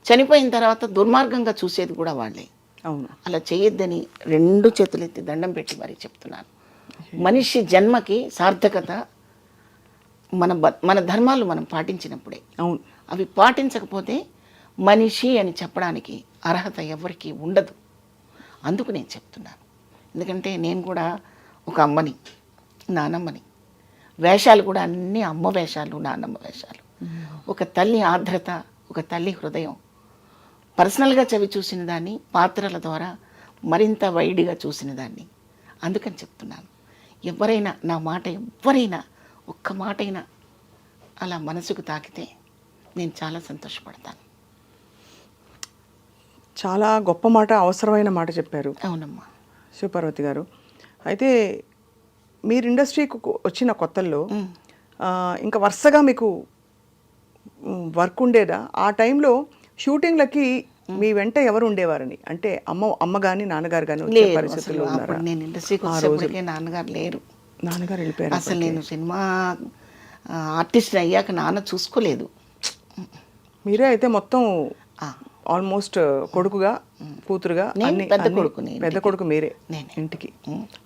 చనిపోయిన తర్వాత దుర్మార్గంగా చూసేది కూడా వాళ్ళే. అవును. అలా చేయొద్దని 2 చేతులెత్తి దండం పెట్టి మరీ చెప్తున్నాను. మనిషి జన్మకి సార్థకత మన ధర్మాలు మనం పాటించినప్పుడే. అవును. అవి పాటించకపోతే మనిషి అని చెప్పడానికి అర్హత ఎవరికీ ఉండదు. అందుకు నేను చెప్తున్నాను. ఎందుకంటే నేను కూడా ఒక అమ్మని, నానమ్మని. వేషాలు కూడా అన్నీ అమ్మ వేషాలు, నానమ్మ వేషాలు. ఒక తల్లి ఆర్ద్రత, ఒక తల్లి హృదయం పర్సనల్గా చవి చూసిన దాన్ని, పాత్రల ద్వారా మరింత వైడ్గా చూసిన దాన్ని. అందుకని చెప్తున్నాను. ఎవరైనా నా మాట ఎవరైనా ఒక్క మాటైనా అలా మనసుకు తాకితే నేను చాలా సంతోషపడతాను. చాలా గొప్ప మాట, అవసరమైన మాట చెప్పారు. అవునమ్మా. శివపార్వతి గారు, అయితే మీరు ఇండస్ట్రీకి వచ్చిన కొత్తల్లో ఇంకా వరుసగా మీకు వర్క్ ఉండేదా? ఆ టైంలో షూటింగ్లకి మీ వెంట ఎవరు ఉండేవారని, అంటే అమ్మ కానీ నాన్నగారు కానీ వచ్చే పరిస్థితుల్లో ఉన్నారా? నేను ఇండస్ట్రీకి వచ్చేప్పటికే నాన్నగారు లేరు. నాన్నగారు వెళ్ళిపోయారు. అసలు నేను సినిమా ఆర్టిస్ట్ అయ్యాక నాన్న చూసుకోలేదు. మీరే అయితే మొత్తం ఆల్మోస్ట్ కొడుకుగా, కూతురుగా పెద్ద కొడుకు మీరే ఇంటికి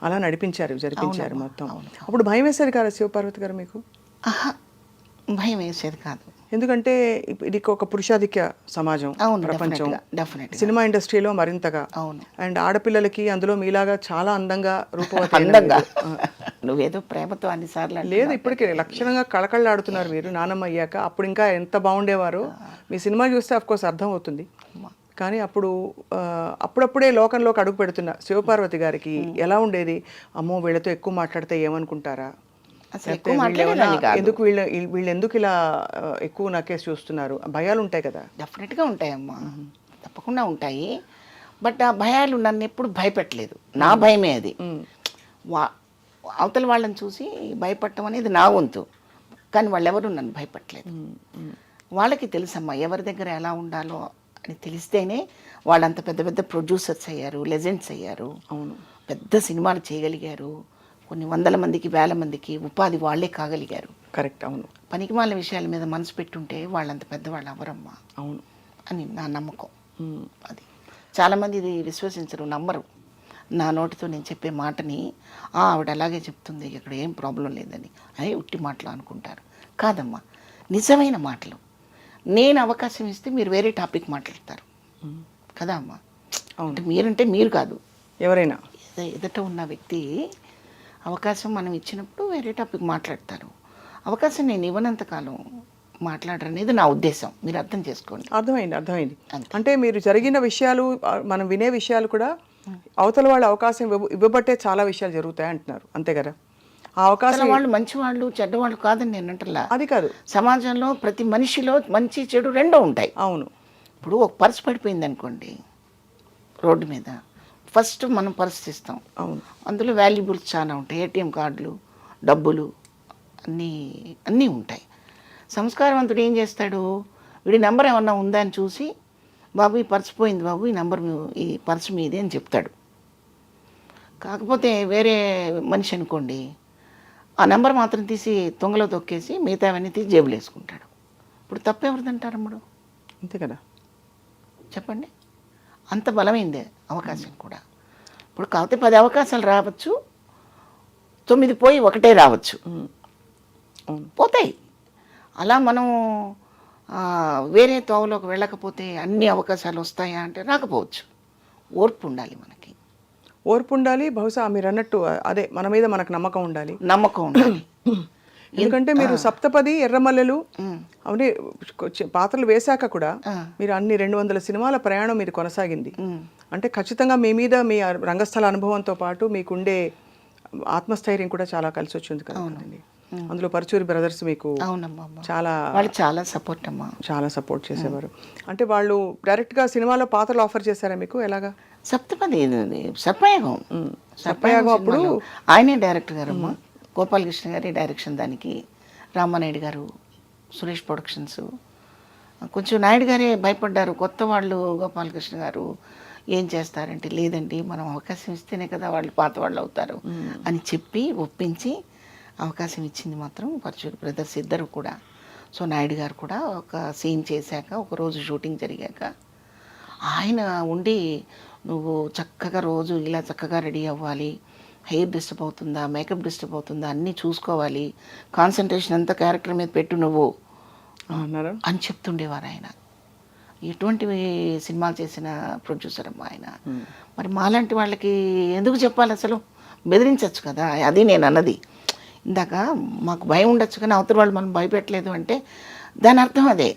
అలా జరిపించారు మొత్తం. అప్పుడు భయం వేసేది కాదు శివపార్వతి గారు మీకు? భయం వేసేది కాదు. ఎందుకంటే ఇది ఒక పురుషాధిక్య సమాజం, ప్రపంచం. సినిమా ఇండస్ట్రీలో మరింతగా. అండ్ ఆడపిల్లలకి అందులో మీలాగా చాలా అందంగా అందంగా నువ్వేదో ప్రేమతో అన్నిసార్లు లేదు, ఇప్పటికే లక్షణంగా కళకళలాడుతున్నారు మీరు నానమ్మ అయ్యాక. అప్పుడు ఇంకా ఎంత బాగుండేవారో మీ సినిమా చూస్తే అఫ్కోర్స్ అర్థం అవుతుంది. కానీ అప్పుడప్పుడే లోకంలోకి అడుగు పెడుతున్న శివపార్వతి గారికి ఎలా ఉండేది? అమ్మో వీళ్ళతో ఎక్కువ మాట్లాడితే ఏమనుకుంటారా, ఎందుకు వీళ్ళు ఎందుకు ఇలా ఎక్కువ నాకేసి చూస్తున్నారు, భయాలు ఉంటాయి కదా? డెఫినెట్గా ఉంటాయమ్మా, తప్పకుండా ఉంటాయి. బట్ ఆ భయాలు నన్ను ఎప్పుడు భయపెట్టలేదు. నా భయమే అది. అవతల వాళ్ళని చూసి భయపడటం అనేది నా వంతు. కానీ వాళ్ళెవరూ నన్ను భయపడలేదు. వాళ్ళకి తెలుసమ్మా ఎవరి దగ్గర ఎలా ఉండాలో అని తెలిస్తేనే వాళ్ళంత పెద్ద పెద్ద ప్రొడ్యూసర్స్ అయ్యారు, లెజెండ్స్ అయ్యారు. అవును, పెద్ద సినిమాలు చేయగలిగారు. కొన్ని 100 మందికి 1000 మందికి ఉపాధి వాళ్ళే కాగలిగారు. కరెక్ట్. అవును. పనికిమాల విషయాల మీద మనసు పెట్టుంటే వాళ్ళంత పెద్దవాళ్ళు అవరమ్మా. అవును అని నా నమ్మకం. అది చాలామంది ఇది విశ్వసించరు, నమ్మరు. నా నోటితో నేను చెప్పే మాటని ఆవిడ అలాగే చెప్తుంది, ఇక్కడ ఏం ప్రాబ్లం లేదని అదే ఉట్టి మాటలు అనుకుంటారు. కాదమ్మా, నిజమైన మాటలు. నేను అవకాశం ఇస్తే మీరు వేరే టాపిక్ మాట్లాడతారు కదా అమ్మా. అంటే మీరంటే మీరు కాదు, ఎవరైనా ఎదుట ఉన్న వ్యక్తి అవకాశం మనం ఇచ్చినప్పుడు వేరే టాపిక్ మాట్లాడతారు. అవకాశం నేను ఇవ్వనంతకాలం మాట్లాడరనేది నా ఉద్దేశం. మీరు అర్థం చేసుకోండి. అర్థమైంది. అంటే మీరు జరిగిన విషయాలు, మనం వినే విషయాలు కూడా అవతల వాళ్ళు అవకాశం ఇవ్వబట్టే చాలా విషయాలు జరుగుతాయి అంటున్నారు, అంతే కదా? ఆ అవకాశం వాళ్ళు మంచి వాళ్ళు చెడ్డవాళ్ళు కాదని నేను అంటలా. అది కాదు, సమాజంలో ప్రతి మనిషిలో మంచి చెడు రెండూ ఉంటాయి. అవును. ఇప్పుడు ఒక పర్స్ పడిపోయింది అనుకోండి రోడ్డు మీద, ఫస్ట్ మనం పర్స్ ఇస్తాం. అవును. అందులో వాల్యుబుల్స్ చాలా ఉంటాయి, ఏటీఎం కార్డులు, డబ్బులు అన్నీ ఉంటాయి. సంస్కారవంతుడు ఏం చేస్తాడు, వీడి నెంబర్ ఏమన్నా ఉందా అని చూసి, బాబు ఈ పర్స్ పోయింది బాబు, ఈ నెంబర్ ఈ పర్స్ మీదే అని చెప్తాడు. కాకపోతే వేరే మనిషి అనుకోండి, ఆ నెంబర్ మాత్రం తీసి తొంగలో తొక్కేసి మిగతావన్నీ తీసి జేబులు వేసుకుంటాడు. ఇప్పుడు తప్పెవరిదంటారు అమ్మడు? అంతే కదా, చెప్పండి. అంత బలమైందే అవకాశం కూడా. ఇప్పుడు కాకపోతే 10 అవకాశాలు రావచ్చు, 9 పోయి 1 రావచ్చు, పోతాయి. అలా మనం వేరే తోవలోకి వెళ్ళకపోతే అన్ని అవకాశాలు వస్తాయా అంటే రాకపోవచ్చు. ఓర్పు ఉండాలి మనకి, ఓర్పు ఉండాలి. బహుశా మీరు అన్నట్టు అదే మన మీద మనకు నమ్మకం ఉండాలి. నమ్మకం ఉండాలి. ఎందుకంటే మీరు సప్తపది, ఎర్రమల్లెలు అవన్నీ పాత్రలు వేశాక కూడా మీరు అన్ని 200 సినిమాల ప్రయాణం మీరు కొనసాగింది. అంటే ఖచ్చితంగా మీ మీద మీ రంగస్థల అనుభవంతో పాటు మీకుండే ఆత్మస్థైర్యం కూడా చాలా కలిసి వచ్చింది కదండి. అందులో పరుచూరి బ్రదర్స్ మీకు అవునమ్మా, చాలా వాళ్ళు చాలా సపోర్ట్ అమ్మా, చాలా సపోర్ట్ చేసేవారు. అంటే వాళ్ళు డైరెక్ట్గా సినిమాలో పాత్రలు ఆఫర్ చేశారా మీకు? ఎలాగా? సప్తపది సర్పయాగం సర్పయాగం అప్పుడు ఆయనే డైరెక్టర్ గారు అమ్మా, గోపాలకృష్ణ గారి డైరెక్షన్ దానికి. రామానాయుడు గారు, సురేష్ ప్రొడక్షన్స్. కొంచెం నాయుడు గారే భయపడ్డారు, కొత్త వాళ్ళు గోపాలకృష్ణ గారు ఏం చేస్తారంటే, లేదండి మనం అవకాశం ఇస్తేనే కదా వాళ్ళు పాత వాళ్ళు అవుతారు అని చెప్పి ఒప్పించి అవకాశం ఇచ్చింది మాత్రం పరచూరి బ్రదర్స్ ఇద్దరు కూడా. సో నాయుడు గారు కూడా ఒక సీన్ చేశాక, ఒకరోజు షూటింగ్ జరిగాక ఆయన ఉండి, నువ్వు చక్కగా రోజు ఇలా చక్కగా రెడీ అవ్వాలి, హెయిర్ డిస్టర్బ్ అవుతుందా, మేకప్ డిస్టర్బ్ అవుతుందా అన్నీ చూసుకోవాలి, కాన్సన్ట్రేషన్ అంతా క్యారెక్టర్ మీద పెట్టు నువ్వు అన్నారు అని చెప్తుండేవారు ఆయన. ఎటువంటి సినిమాలు చేసిన ప్రొడ్యూసర్ అమ్మా ఆయన. మరి మాలాంటి వాళ్ళకి ఎందుకు చెప్పాలి అసలు? బెదిరించవచ్చు కదా, అది నేను అన్నది ఇందాక. మాకు భయం ఉండొచ్చు కానీ అవతల వాళ్ళు మనం భయపెట్టలేదు అంటే దాని అర్థం అదే.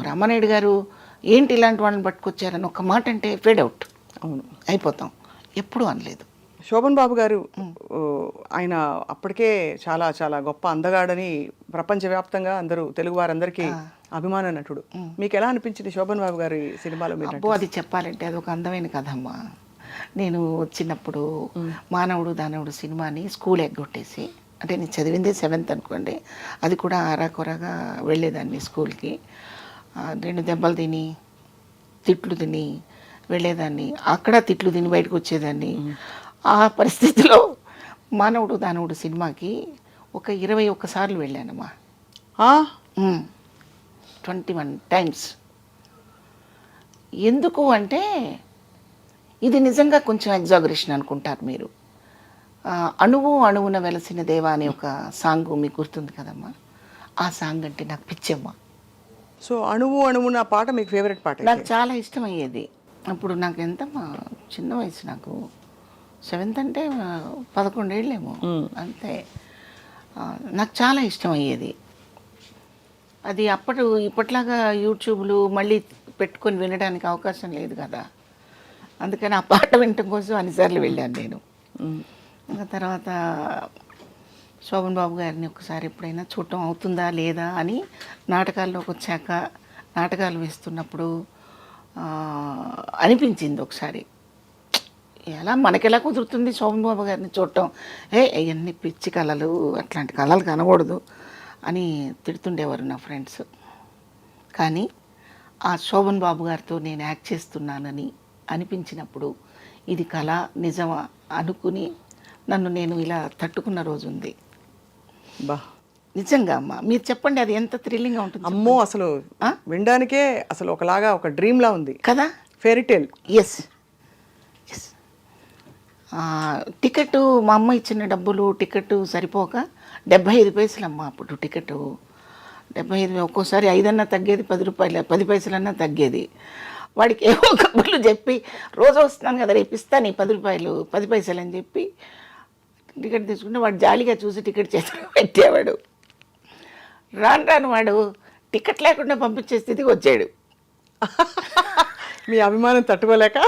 రామానాయుడు గారు ఏంటి ఇలాంటి వాళ్ళని పట్టుకొచ్చారని ఒక మాట అంటే ఫేడ్ అవుట్ అయిపోతాం, ఎప్పుడూ అనలేదు. శోభన్ బాబు గారు ఆయన అప్పటికే చాలా చాలా గొప్ప అందగాడని ప్రపంచవ్యాప్తంగా అందరూ తెలుగు వారందరికీ అభిమాన నటుడు. మీకు ఎలా అనిపించింది శోభన్ బాబు గారి సినిమాలో మీరు? అబ్బో, అది చెప్పాలంటే అది ఒక అందమైన కథ అమ్మా. నేను చిన్నప్పుడు మానవుడు దానవుడు సినిమాని స్కూల్ ఎగ్గొట్టేసి, అంటే నేను చదివిందే 7th అనుకోండి, అది కూడా అరాకొరగా వెళ్ళేదాన్ని స్కూల్కి. 2 దెబ్బలు తిని తిట్లు తిని వెళ్ళేదాన్ని, అక్కడ తిట్లు తిని బయటకు వచ్చేదాన్ని. ఆ పరిస్థితిలో మానవుడు దానవుడు సినిమాకి ఒక 21 సార్లు వెళ్ళానమ్మా. 21 టైమ్స్. ఎందుకు అంటే ఇది నిజంగా కొంచెం ఎగ్జాగరేషన్ అనుకుంటారు మీరు. అణువు అణువున వెలసిన దేవా అనే ఒక సాంగ్ మీకు గుర్తుంది కదమ్మా, ఆ సాంగ్ అంటే నాకు పిచ్చమ్మా. సో అణువు అణువున పాట మీకు ఫేవరెట్ పాట? నాకు చాలా ఇష్టం అయ్యేది. అప్పుడు నాకు ఎంతమ్మా, చిన్న వయసు, నాకు 7th అంటే 11 ఏళ్ళేమో అంతే. నాకు చాలా ఇష్టం అయ్యేది అది. ఇప్పట్లాగా యూట్యూబ్లు మళ్ళీ పెట్టుకొని వినడానికి అవకాశం లేదు కదా, అందుకని ఆ పాట వినటం కోసం అన్నిసార్లు వెళ్ళాను నేను. తర్వాత శోభన్ బాబు గారిని ఒకసారి ఎప్పుడైనా చూడటం అవుతుందా లేదా అని నాటకాల్లోకి వచ్చాక, నాటకాలు వేస్తున్నప్పుడు అనిపించింది ఒకసారి, ఎలా మనకెలా కుదురుతుంది శోభన్ బాబు గారిని చూడటం, అవన్నీ పిచ్చి కళలు, అట్లాంటి కళలు కనకూడదు అని తిడుతుండేవారు నా ఫ్రెండ్స్. కానీ ఆ శోభన్ బాబు గారితో నేను యాక్ట్ చేస్తున్నానని అనిపించినప్పుడు ఇది కళ నిజమా అనుకుని నన్ను నేను ఇలా తట్టుకున్న రోజు ఉంది. బా, నిజంగా అమ్మా, మీరు చెప్పండి అది ఎంత థ్రిల్లింగ్గా ఉంటుంది. అమ్మో, అసలు వినడానికే అసలు ఒకలాగా ఒక డ్రీమ్లా ఉంది కదా, ఫెయిరీటేల్. Yes yes. టికెట్ మా అమ్మ ఇచ్చిన డబ్బులు, టికెట్ సరిపోక 75 పైసలు అమ్మ అప్పుడు టికెట్. 75, ఒక్కోసారి 5 అన్నా తగ్గేది, 10 రూపాయలు 10 పైసలన్నా తగ్గేది. వాడికి ఏవో కబుర్లు చెప్పి, రోజు వస్తున్నాను కదా రేపు ఇస్తాను 10 రూపాయలు 10 పైసలు అని చెప్పి టికెట్ తీసుకుంటే వాడు జాలీగా చూసి టికెట్ చేతిలో పెట్టేవాడు. రాను వాడు టికెట్ లేకుండా పంపించే స్థితికి వచ్చాడు. మీ అభిమానం తట్టుకోలేక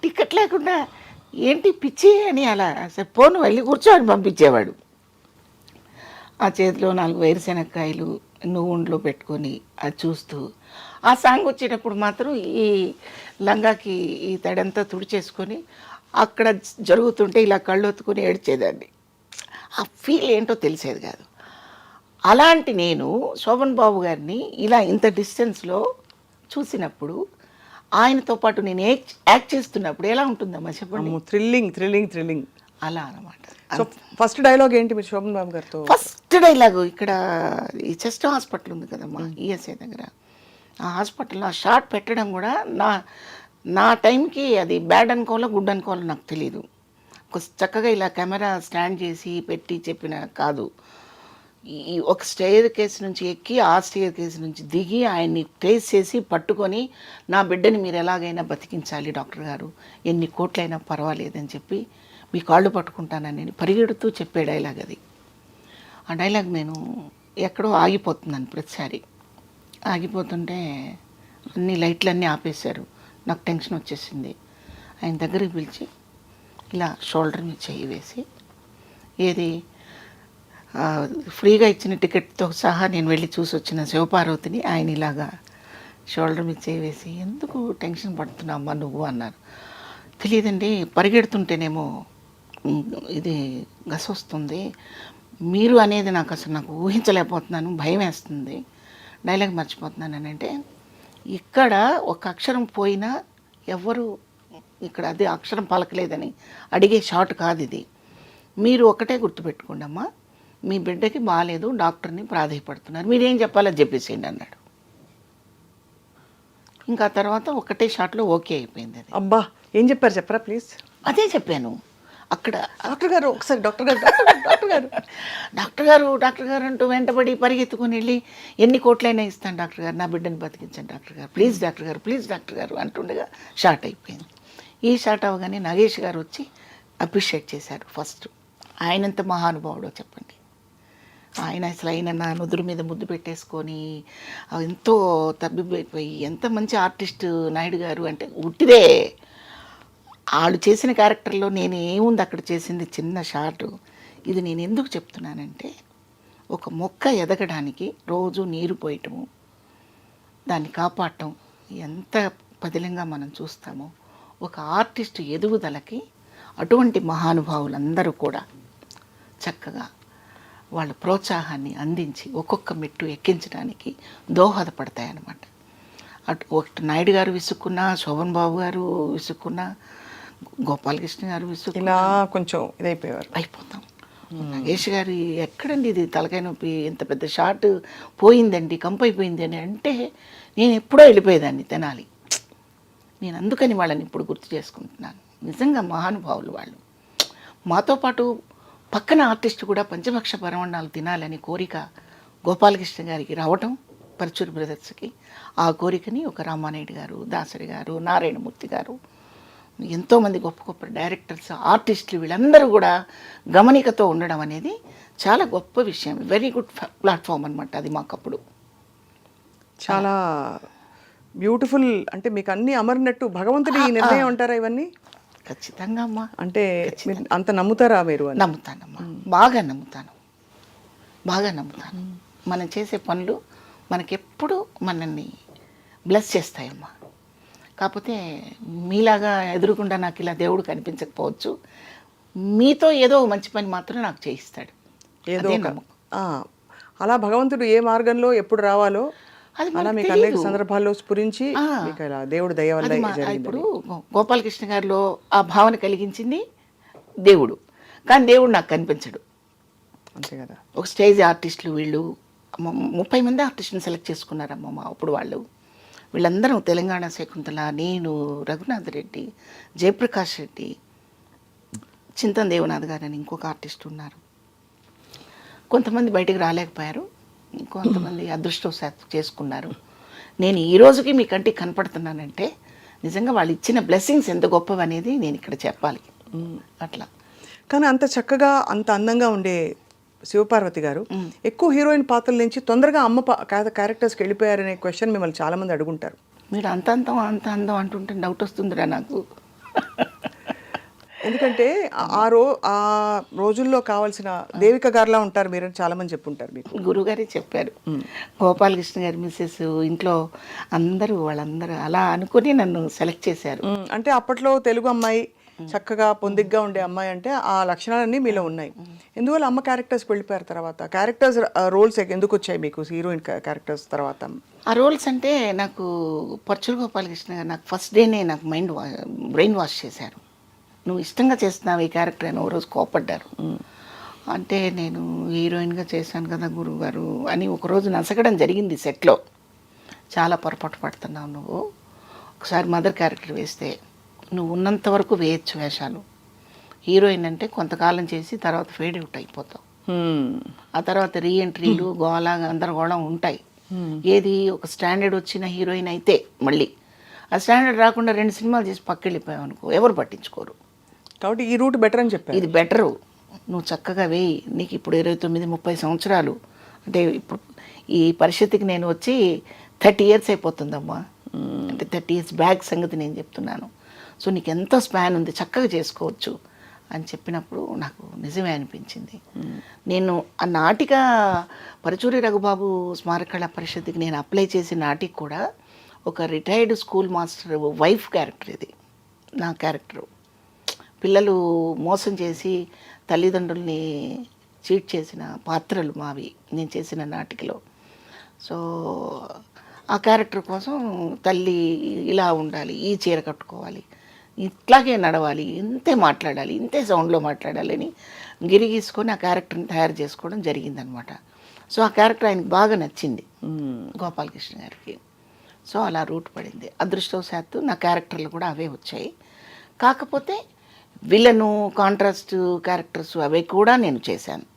టికెట్ లేకుండా ఏంటి పిచ్చి అని అలా అసలు పోను వెళ్ళి కూర్చోని పంపించేవాడు. ఆ చేతిలో 4 వేరుశెనక్కాయలు నువ్వుండ్లో పెట్టుకొని అది చూస్తూ, ఆ సాంగ్ వచ్చేటప్పుడు మాత్రం ఈ లంగాకి ఈ తడంతా తుడిచేసుకొని అక్కడ జరుగుతుంటే ఇలా కళ్ళొత్తుకొని ఏడ్చేదాన్ని. ఆ ఫీల్ ఏంటో తెలిసేది కాదు. అలాంటి నేను శోభన్ బాబు గారిని ఇలా ఇంత డిస్టెన్స్లో చూసినప్పుడు, ఆయనతో పాటు నేను యాక్ట్ చేస్తున్నప్పుడు ఎలా ఉంటుందమ్మా చెప్పండి. థ్రిల్లింగ్ థ్రిల్లింగ్ థ్రిల్లింగ్ అలా అనమాట. సో ఫస్ట్ డైలాగ్ ఏంటి మీరు శోభన్ బాబు గారితో? ఫస్ట్ డైలాగు ఇక్కడ ఈ చెస్ట్ హాస్పిటల్ ఉంది కదమ్మా ఈఎస్ఐ దగ్గర, ఆ హాస్పిటల్లో ఆ షార్ట్ పెట్టడం కూడా నా టైంకి అది బ్యాడ్ అనుకోవాలో గుడ్ అనుకోవాలో నాకు తెలీదు. చక్కగా ఇలా కెమెరా స్టాండ్ చేసి పెట్టి చెప్పిన కాదు. ఈ ఒక స్టేర్ కేసు నుంచి ఎక్కి ఆ స్టేర్ కేసు నుంచి దిగి ఆయన్ని ట్రేస్ చేసి పట్టుకొని నా బిడ్డని మీరు ఎలాగైనా బతికించాలి డాక్టర్ గారు, ఎన్ని కోట్లైనా పర్వాలేదని చెప్పి మీ కాళ్ళు పట్టుకుంటానని పరిగెడుతూ చెప్పే డైలాగ్ అది. ఆ డైలాగ్ నేను ఎక్కడో ఆగిపోతున్నాను ప్రతిసారి. ఆగిపోతుంటే అన్ని లైట్లన్నీ ఆపేశారు. నాకు టెన్షన్ వచ్చేసింది. ఆయన దగ్గరికి పిలిచి ఇలా షోల్డర్ మీద చేయి వేసి, ఏది ఫ్రీగా ఇచ్చిన టికెట్తో సహా నేను వెళ్ళి చూసి వచ్చిన శివపార్వతిని ఆయన ఇలాగా షోల్డర్ మీద చేయి వేసి, ఎందుకు టెన్షన్ పడుతున్నామ్మా నువ్వు అన్నారు. తెలియదండి, పరిగెడుతుంటేనేమో ఇది గసొస్తుంది, మీరు అనేది నాకు ఊహించలేకపోతున్నాను, భయం వేస్తుంది, డైలాగ్ మర్చిపోతున్నాను అని అంటే, ఇక్కడ ఒక అక్షరం పోయినా ఎవరు ఇక్కడ అదే అక్షరం పలకలేదని అడిగే షాట్ కాదు ఇది. మీరు ఒకటే గుర్తుపెట్టుకోండి అమ్మా, మీ బిడ్డకి బాగాలేదు, డాక్టర్ని ప్రాధాయపడుతున్నారు, మీరేం చెప్పాలో చెప్పేసేయండి అన్నాడు. ఇంకా తర్వాత ఒకటే షాట్లో ఓకే అయిపోయింది అది. అబ్బా, ఏం చెప్పారు చెప్పరా ప్లీజ్? అదే చెప్పాను అక్కడ. డాక్టర్ గారు ఒకసారి డాక్టర్ గారు డాక్టర్ గారు డాక్టర్ గారు డాక్టర్ గారు అంటూ వెంటబడి పరిగెత్తుకుని వెళ్ళి, ఎన్ని కోట్లైనా ఇస్తాను డాక్టర్ గారు, నా బిడ్డని బతికించండి డాక్టర్ గారు, ప్లీజ్ డాక్టర్ గారు, ప్లీజ్ డాక్టర్ గారు అంటుండగా షార్ట్ అయిపోయింది. ఈ షార్ట్ అవ్వగానే నాగేష్ గారు వచ్చి అప్రిషియేట్ చేశారు ఫస్ట్. ఆయనంత మహానుభావుడో చెప్పండి. ఆయన అసలు ఆయన నా నుదురు మీద ముద్దు పెట్టేసుకొని ఎంతో తబ్బిబ్బైపోయి, ఎంత మంచి ఆర్టిస్ట్ నాయుడు గారు అంటే ఉట్టిదే. వాళ్ళు చేసిన క్యారెక్టర్లో నేను ఏముంది అక్కడ చేసింది చిన్న షార్టు. ఇది నేను ఎందుకు చెప్తున్నానంటే, ఒక మొక్క ఎదగడానికి రోజు నీరు పోయటము, దాన్ని కాపాడటం ఎంత పదిలంగా మనం చూస్తామో, ఒక ఆర్టిస్ట్ ఎదుగుదలకి అటువంటి మహానుభావులందరూ కూడా చక్కగా వాళ్ళ ప్రోత్సాహాన్ని అందించి ఒక్కొక్క మెట్టు ఎక్కించడానికి దోహదపడతాయన్నమాట. ఒకటి నాయుడు గారు విసుక్కున్నా, శోభన్ బాబు గారు విసుక్కున్నా, గోపాలకృష్ణ గారు విసుక్కున్నా, ఇలా కొంచెం ఇదైపోయారు, అయిపోతాం. నాగేష్ గారు ఎక్కడండి ఇది తలకాయ నొప్పి, ఇంత పెద్ద షాట్ పోయిందండి, కంపైపోయింది అని అంటే నేను ఎప్పుడో వెళ్ళిపోయేదాన్ని తెనాలి. నేను అందుకని వాళ్ళని ఇప్పుడు గుర్తు చేసుకుంటున్నాను. నిజంగా మహానుభావులు వాళ్ళు. మాతో పాటు పక్కన ఆర్టిస్ట్ కూడా పంచభక్ష పరమాన్నాలు తినాలని కోరిక గోపాలకృష్ణ గారికి రావటం, పరచూరు బ్రదర్స్కి. ఆ కోరికని ఒక రామానాయుడు గారు, దాసరి గారు, నారాయణమూర్తి గారు, ఎంతోమంది గొప్ప గొప్ప డైరెక్టర్స్, ఆర్టిస్టులు వీళ్ళందరూ కూడా గమనికతో ఉండడం అనేది చాలా గొప్ప విషయం. వెరీ గుడ్ ప్లాట్ఫామ్ అనమాట అది మాకప్పుడు. చాలా బ్యూటిఫుల్. అంటే మీకు అన్నీ అమరినట్టు భగవంతుడి నిర్ణయం అంటారా ఇవన్నీ? ఖచ్చితంగా అమ్మా. అంటే అంత నమ్ముతారా మీరు? నమ్ముతానమ్మా, బాగా నమ్ముతాను, బాగా నమ్ముతాను. మనం చేసే పనులు మనకెప్పుడు మనల్ని బ్లెస్ చేస్తాయమ్మా. కాకపోతే మీలాగా ఎదురుకుండా నాకు ఇలా దేవుడు కనిపించకపోవచ్చు, మీతో ఏదో మంచి పని మాత్రం నాకు చేయిస్తాడు. ఏదో అలా భగవంతుడు ఏ మార్గంలో ఎప్పుడు రావాలో అలా మీకు అనేక సందర్భాల్లో స్ఫురించి మీకు ఇలా దేవుడు దయ వల్ల ఇప్పుడు గోపాలకృష్ణ గారిలో ఆ భావన కలిగించింది దేవుడు, కానీ దేవుడు నాకు కనిపించడు. అంతే కదా. ఒక స్టేజ్ ఆర్టిస్టులు వీళ్ళు 30 మంది ఆర్టిస్టుని సెలెక్ట్ చేసుకున్నారమ్మ అప్పుడు వాళ్ళు. వీళ్ళందరూ తెలంగాణ శకుంతల, నేను, రఘునాథ్ రెడ్డి, జయప్రకాష్ రెడ్డి, చింతన్ దేవనాథ్ గారు అని ఇంకొక ఆర్టిస్ట్ ఉన్నారు. కొంతమంది బయటకు రాలేకపోయారు, కొంతమంది అదృష్టవశాత్తు చేసుకున్నారు. నేను ఈ రోజుకి మీ కంటికి కనపడుతున్నానంటే నిజంగా వాళ్ళు ఇచ్చిన బ్లెస్సింగ్స్ ఎంత గొప్పవి అనేది నేను ఇక్కడ చెప్పాలి. అట్లా. కానీ అంత చక్కగా అంత అందంగా ఉండే శివపార్వతి గారు ఎక్కువ హీరోయిన్ పాత్రల నుంచి తొందరగా అమ్మ క్యారెక్టర్స్కి వెళ్ళిపోయారనే క్వశ్చన్ మిమ్మల్ని చాలామంది అడుగుంటారు. మీరు అంత అందం అంటుంటే డౌట్ వస్తుందిరా నాకు. ఎందుకంటే ఆ రోజుల్లో కావాల్సిన దేవిక గారిలా ఉంటారు మీరు అని చాలామంది చెప్పుంటారు మీకు. గురుగారే చెప్పారు, గోపాలకృష్ణ గారి మిస్సెస్ ఇంట్లో వాళ్ళందరూ అలా అనుకుని నన్ను సెలెక్ట్ చేశారు. అంటే అప్పట్లో తెలుగు అమ్మాయి, చక్కగా పొందిగ్గా ఉండే అమ్మాయి అంటే ఆ లక్షణాలన్నీ మీలో ఉన్నాయి. ఎందువల్ల అమ్మ క్యారెక్టర్స్కి వెళ్ళిపోయారు? తర్వాత క్యారెక్టర్స్ రోల్స్ ఎందుకు వచ్చాయి మీకు హీరోయిన్ క్యారెక్టర్స్ తర్వాత? ఆ రోల్స్ అంటే నాకు పరచూరు గోపాలకృష్ణ గారు నాకు ఫస్ట్ డేనే నాకు బ్రెయిన్ వాష్ చేశారు. నువ్వు ఇష్టంగా చేస్తున్నావు ఈ క్యారెక్టర్ అని ఓ రోజు కోపడ్డారు. అంటే నేను హీరోయిన్గా చేశాను కదా గురువు గారు అని ఒకరోజు నసగడం జరిగింది సెట్లో. చాలా పొరపాటు పడుతున్నావు నువ్వు, ఒకసారి మదర్ క్యారెక్టర్ వేస్తే నువ్వు ఉన్నంత వరకు వేయచ్చు వేషాలు, హీరోయిన్ అంటే కొంతకాలం చేసి తర్వాత ఫేడ్ అవుట్ అయిపోతావు ఆ తర్వాత రీఎంట్రీలు గోళ గందరగోళం ఉంటాయి. ఏది ఒక స్టాండర్డ్ వచ్చిన హీరోయిన్ అయితే మళ్ళీ ఆ స్టాండర్డ్ రాకుండా 2 సినిమాలు చేసి పక్కెళ్ళిపోయావు అనుకో, ఎవరు పట్టించుకోరు. కాబట్టి ఈ రూట్ బెటర్ అని చెప్పారు. ఇది బెటరు, నువ్వు చక్కగా వేయి. నీకు ఇప్పుడు 29-30 సంవత్సరాలు, అంటే ఇప్పుడు ఈ పరిస్థితికి నేను వచ్చి 30 years అయిపోతుందమ్మా. అంటే 30 years బ్యాక్ సంగతి నేను చెప్తున్నాను. సో నీకు ఎంత స్పాన్ ఉంది, చక్కగా చేసుకోవచ్చు అని చెప్పినప్పుడు నాకు నిజమే అనిపించింది. నేను ఆ నాటిక పరుచూరి రఘుబాబు స్మారక కళా పరిషత్కి నేను అప్లై చేసిన నాటికి కూడా ఒక retired school master wife character ఇది నా క్యారెక్టరు. పిల్లలు మోసం చేసి తల్లిదండ్రుల్ని చీట్ చేసిన పాత్రలు మావి నేను చేసిన నాటికలో. సో ఆ క్యారెక్టర్ కోసం తల్లి ఇలా ఉండాలి, ఈ చీర కట్టుకోవాలి, ఇట్లాగే నడవాలి, ఇంతే మాట్లాడాలి, ఇంతే సౌండ్లో మాట్లాడాలి అని గిరిగీసుకొని ఆ క్యారెక్టర్ని తయారు చేసుకోవడం జరిగిందనమాట. సో ఆ క్యారెక్టర్ ఆయనకు బాగా నచ్చింది, గోపాలకృష్ణ గారికి. సో అలా రూట్ పడింది. అదృష్టవశాత్తు నా క్యారెక్టర్లు కూడా అవే వచ్చాయి. కాకపోతే విలను కాంట్రాస్ట్ క్యారెక్టర్స్ అవి కూడా నేను చేశాను.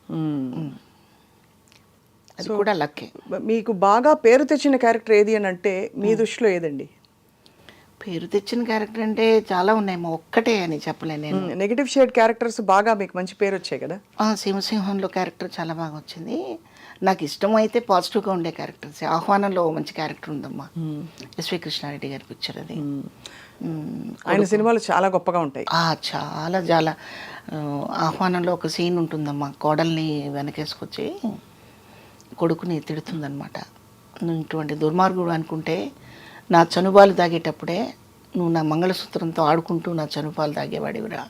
అది కూడా లక్కే. మీకు బాగా పేరు తెచ్చిన క్యారెక్టర్ ఏది అని అంటే మీ దృష్టిలో ఏదండి? పేరు తెచ్చిన క్యారెక్టర్ అంటే చాలా ఉన్నాయేమో, ఒక్కటే అని చెప్పలేను నేను. నెగిటివ్ షేడ్ క్యారెక్టర్స్ బాగా మీకు మంచి పేరు వచ్చాయి కదా? సింహసింహంలో క్యారెక్టర్ చాలా బాగా వచ్చింది. నాకు ఇష్టమైతే పాజిటివ్గా ఉండే క్యారెక్టర్స్. ఆహ్వానంలో మంచి క్యారెక్టర్ ఉందమ్మా, ఎస్వి కృష్ణారెడ్డి గారి పిక్చర్ అది. ఆయన సినిమాలు చాలా గొప్పగా ఉంటాయి. చాలా చాలా. ఆహ్వానంలో ఒక సీన్ ఉంటుందమ్మా, కోడల్ని వెనకేసుకొచ్చి కొడుకుని తిడుతుందనమాట. నువ్వు ఇటువంటి దుర్మార్గుడు అనుకుంటే నా చనుబాలు తాగేటప్పుడే నువ్వు నా మంగళసూత్రంతో ఆడుకుంటూ నా చనుపాలు తాగేవాడివిరా,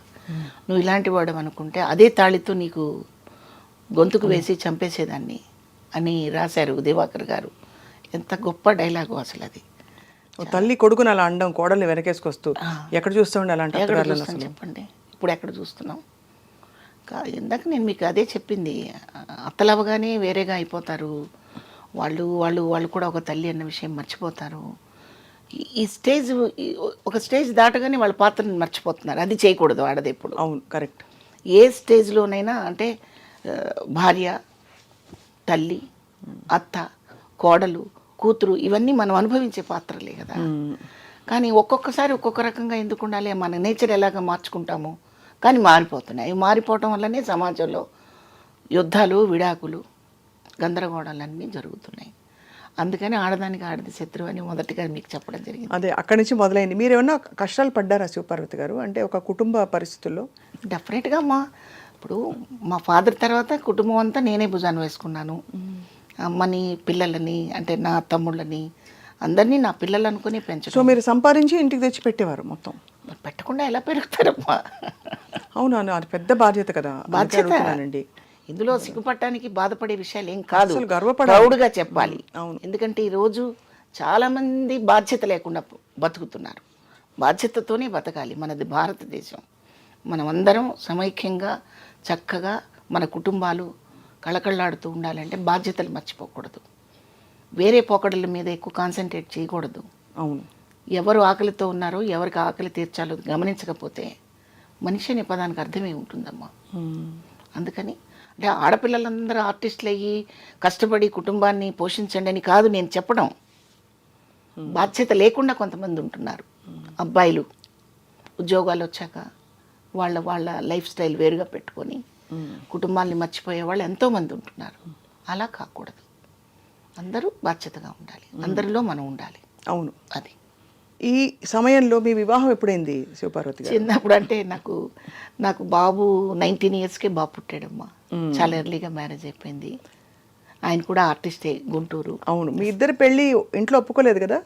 నువ్వు ఇలాంటి వాడు అనుకుంటే అదే తాళితో నీకు గొంతుకు వేసి చంపేసేదాన్ని అని రాశారు దివాకర్ గారు. ఎంత గొప్ప డైలాగు అసలు అది. తల్లి కొడుకుని అలా అండం, కోడల్ని వెనకేసుకొస్తూ ఎక్కడ చూస్తామండి అలాంటి? చెప్పండి, ఇప్పుడు ఎక్కడ చూస్తున్నాం? ఇందాక నేను మీకు అదే చెప్పింది, అత్తలవగానే వేరేగా అయిపోతారు వాళ్ళు వాళ్ళు వాళ్ళు కూడా ఒక తల్లి అన్న విషయం మర్చిపోతారు. ఈ స్టేజ్, ఒక స్టేజ్ దాటగానే వాళ్ళ పాత్రని మర్చిపోతున్నారు. అది చేయకూడదు ఆడది ఎప్పుడు. అవును, కరెక్ట్. ఏ స్టేజ్లోనైనా అంటే భార్య, తల్లి, అత్త, కోడలు, కూతురు ఇవన్నీ మనం అనుభవించే పాత్రలే కదా. కానీ ఒక్కొక్కసారి ఒక్కొక్క రకంగా ఎందుకు ఉండాలి? మన నేచర్ ఎలాగ మార్చుకుంటామో కానీ మారిపోతున్నాయి. అవి మారిపోవటం వల్లనే సమాజంలో యుద్ధాలు, విడాకులు, గందరగోళాలన్నీ జరుగుతున్నాయి. అందుకని ఆడదానికి ఆడది శత్రువు అని మొదటిగా మీకు చెప్పడం జరిగింది. అదే అక్కడి నుంచి మొదలైంది. మీరు ఏమన్నా కష్టాలు పడ్డారా శివపార్వతి గారు? అంటే ఒక కుటుంబ పరిస్థితుల్లో? డెఫినెట్గా ఇప్పుడు మా ఫాదర్ తర్వాత కుటుంబం అంతా నేనే భుజాన్ని వేసుకున్నాను. అమ్మని, పిల్లలని, అంటే నా తమ్ముళ్ళని అందరినీ నా పిల్లలు అనుకుని పెంచడం. సో మీరు సంపాదించి ఇంటికి తెచ్చి పెట్టేవారు మొత్తం? పెట్టకుండా ఎలా పెరుగుతారమ్మా? అవునా, అది పెద్ద బాధ్యత కదా. బాధ్యత. ఇందులో సిగ్గుపడటానికి బాధపడే విషయాలు ఏం కాదు, ప్రౌడ్గా చెప్పాలి. ఎందుకంటే ఈరోజు చాలామంది బాధ్యత లేకుండా బతుకుతున్నారు. బాధ్యతతోనే బతకాలి. మనది భారతదేశం. మనమందరం సమైక్యంగా చక్కగా మన కుటుంబాలు కళకళలాడుతూ ఉండాలంటే బాధ్యతలు మర్చిపోకూడదు. వేరే పోకడల మీద ఎక్కువ కాన్సన్ట్రేట్ చేయకూడదు. అవును. ఎవరు ఆకలితో ఉన్నారో, ఎవరికి ఆకలి తీర్చాలో గమనించకపోతే మనిషి అనే పదానికి అర్థమే ఉంటుందమ్మా. అందుకని అంటే ఆడపిల్లలందరూ ఆర్టిస్టులు అయ్యి కష్టపడి కుటుంబాన్ని పోషించండి అని కాదు నేను చెప్పడం. బాధ్యత లేకుండా కొంతమంది ఉంటున్నారు. అబ్బాయిలు ఉద్యోగాలు వచ్చాక వాళ్ళ లైఫ్ స్టైల్ వేరుగా పెట్టుకొని కుటుంబాన్ని మర్చిపోయే వాళ్ళు ఎంతోమంది ఉంటున్నారు. అలా కాకూడదు. అందరూ బాధ్యతగా ఉండాలి. అందరిలో మనం ఉండాలి. అవును. అది. ఈ సమయంలో మీ వివాహం ఎప్పుడైంది శివపార్వతి గారు? చిన్నప్పుడు అంటే నాకు బాబు 19 yearsకే బాబు పుట్టాడమ్మా. చాలా ఎర్లీగా మ్యారేజ్ అయిపోయింది. ఆయన కూడా ఆర్టిస్టే, గుంటూరు. అవును. మీ ఇద్దరు పెళ్ళి ఇంట్లో ఒప్పుకోలేదు కదా?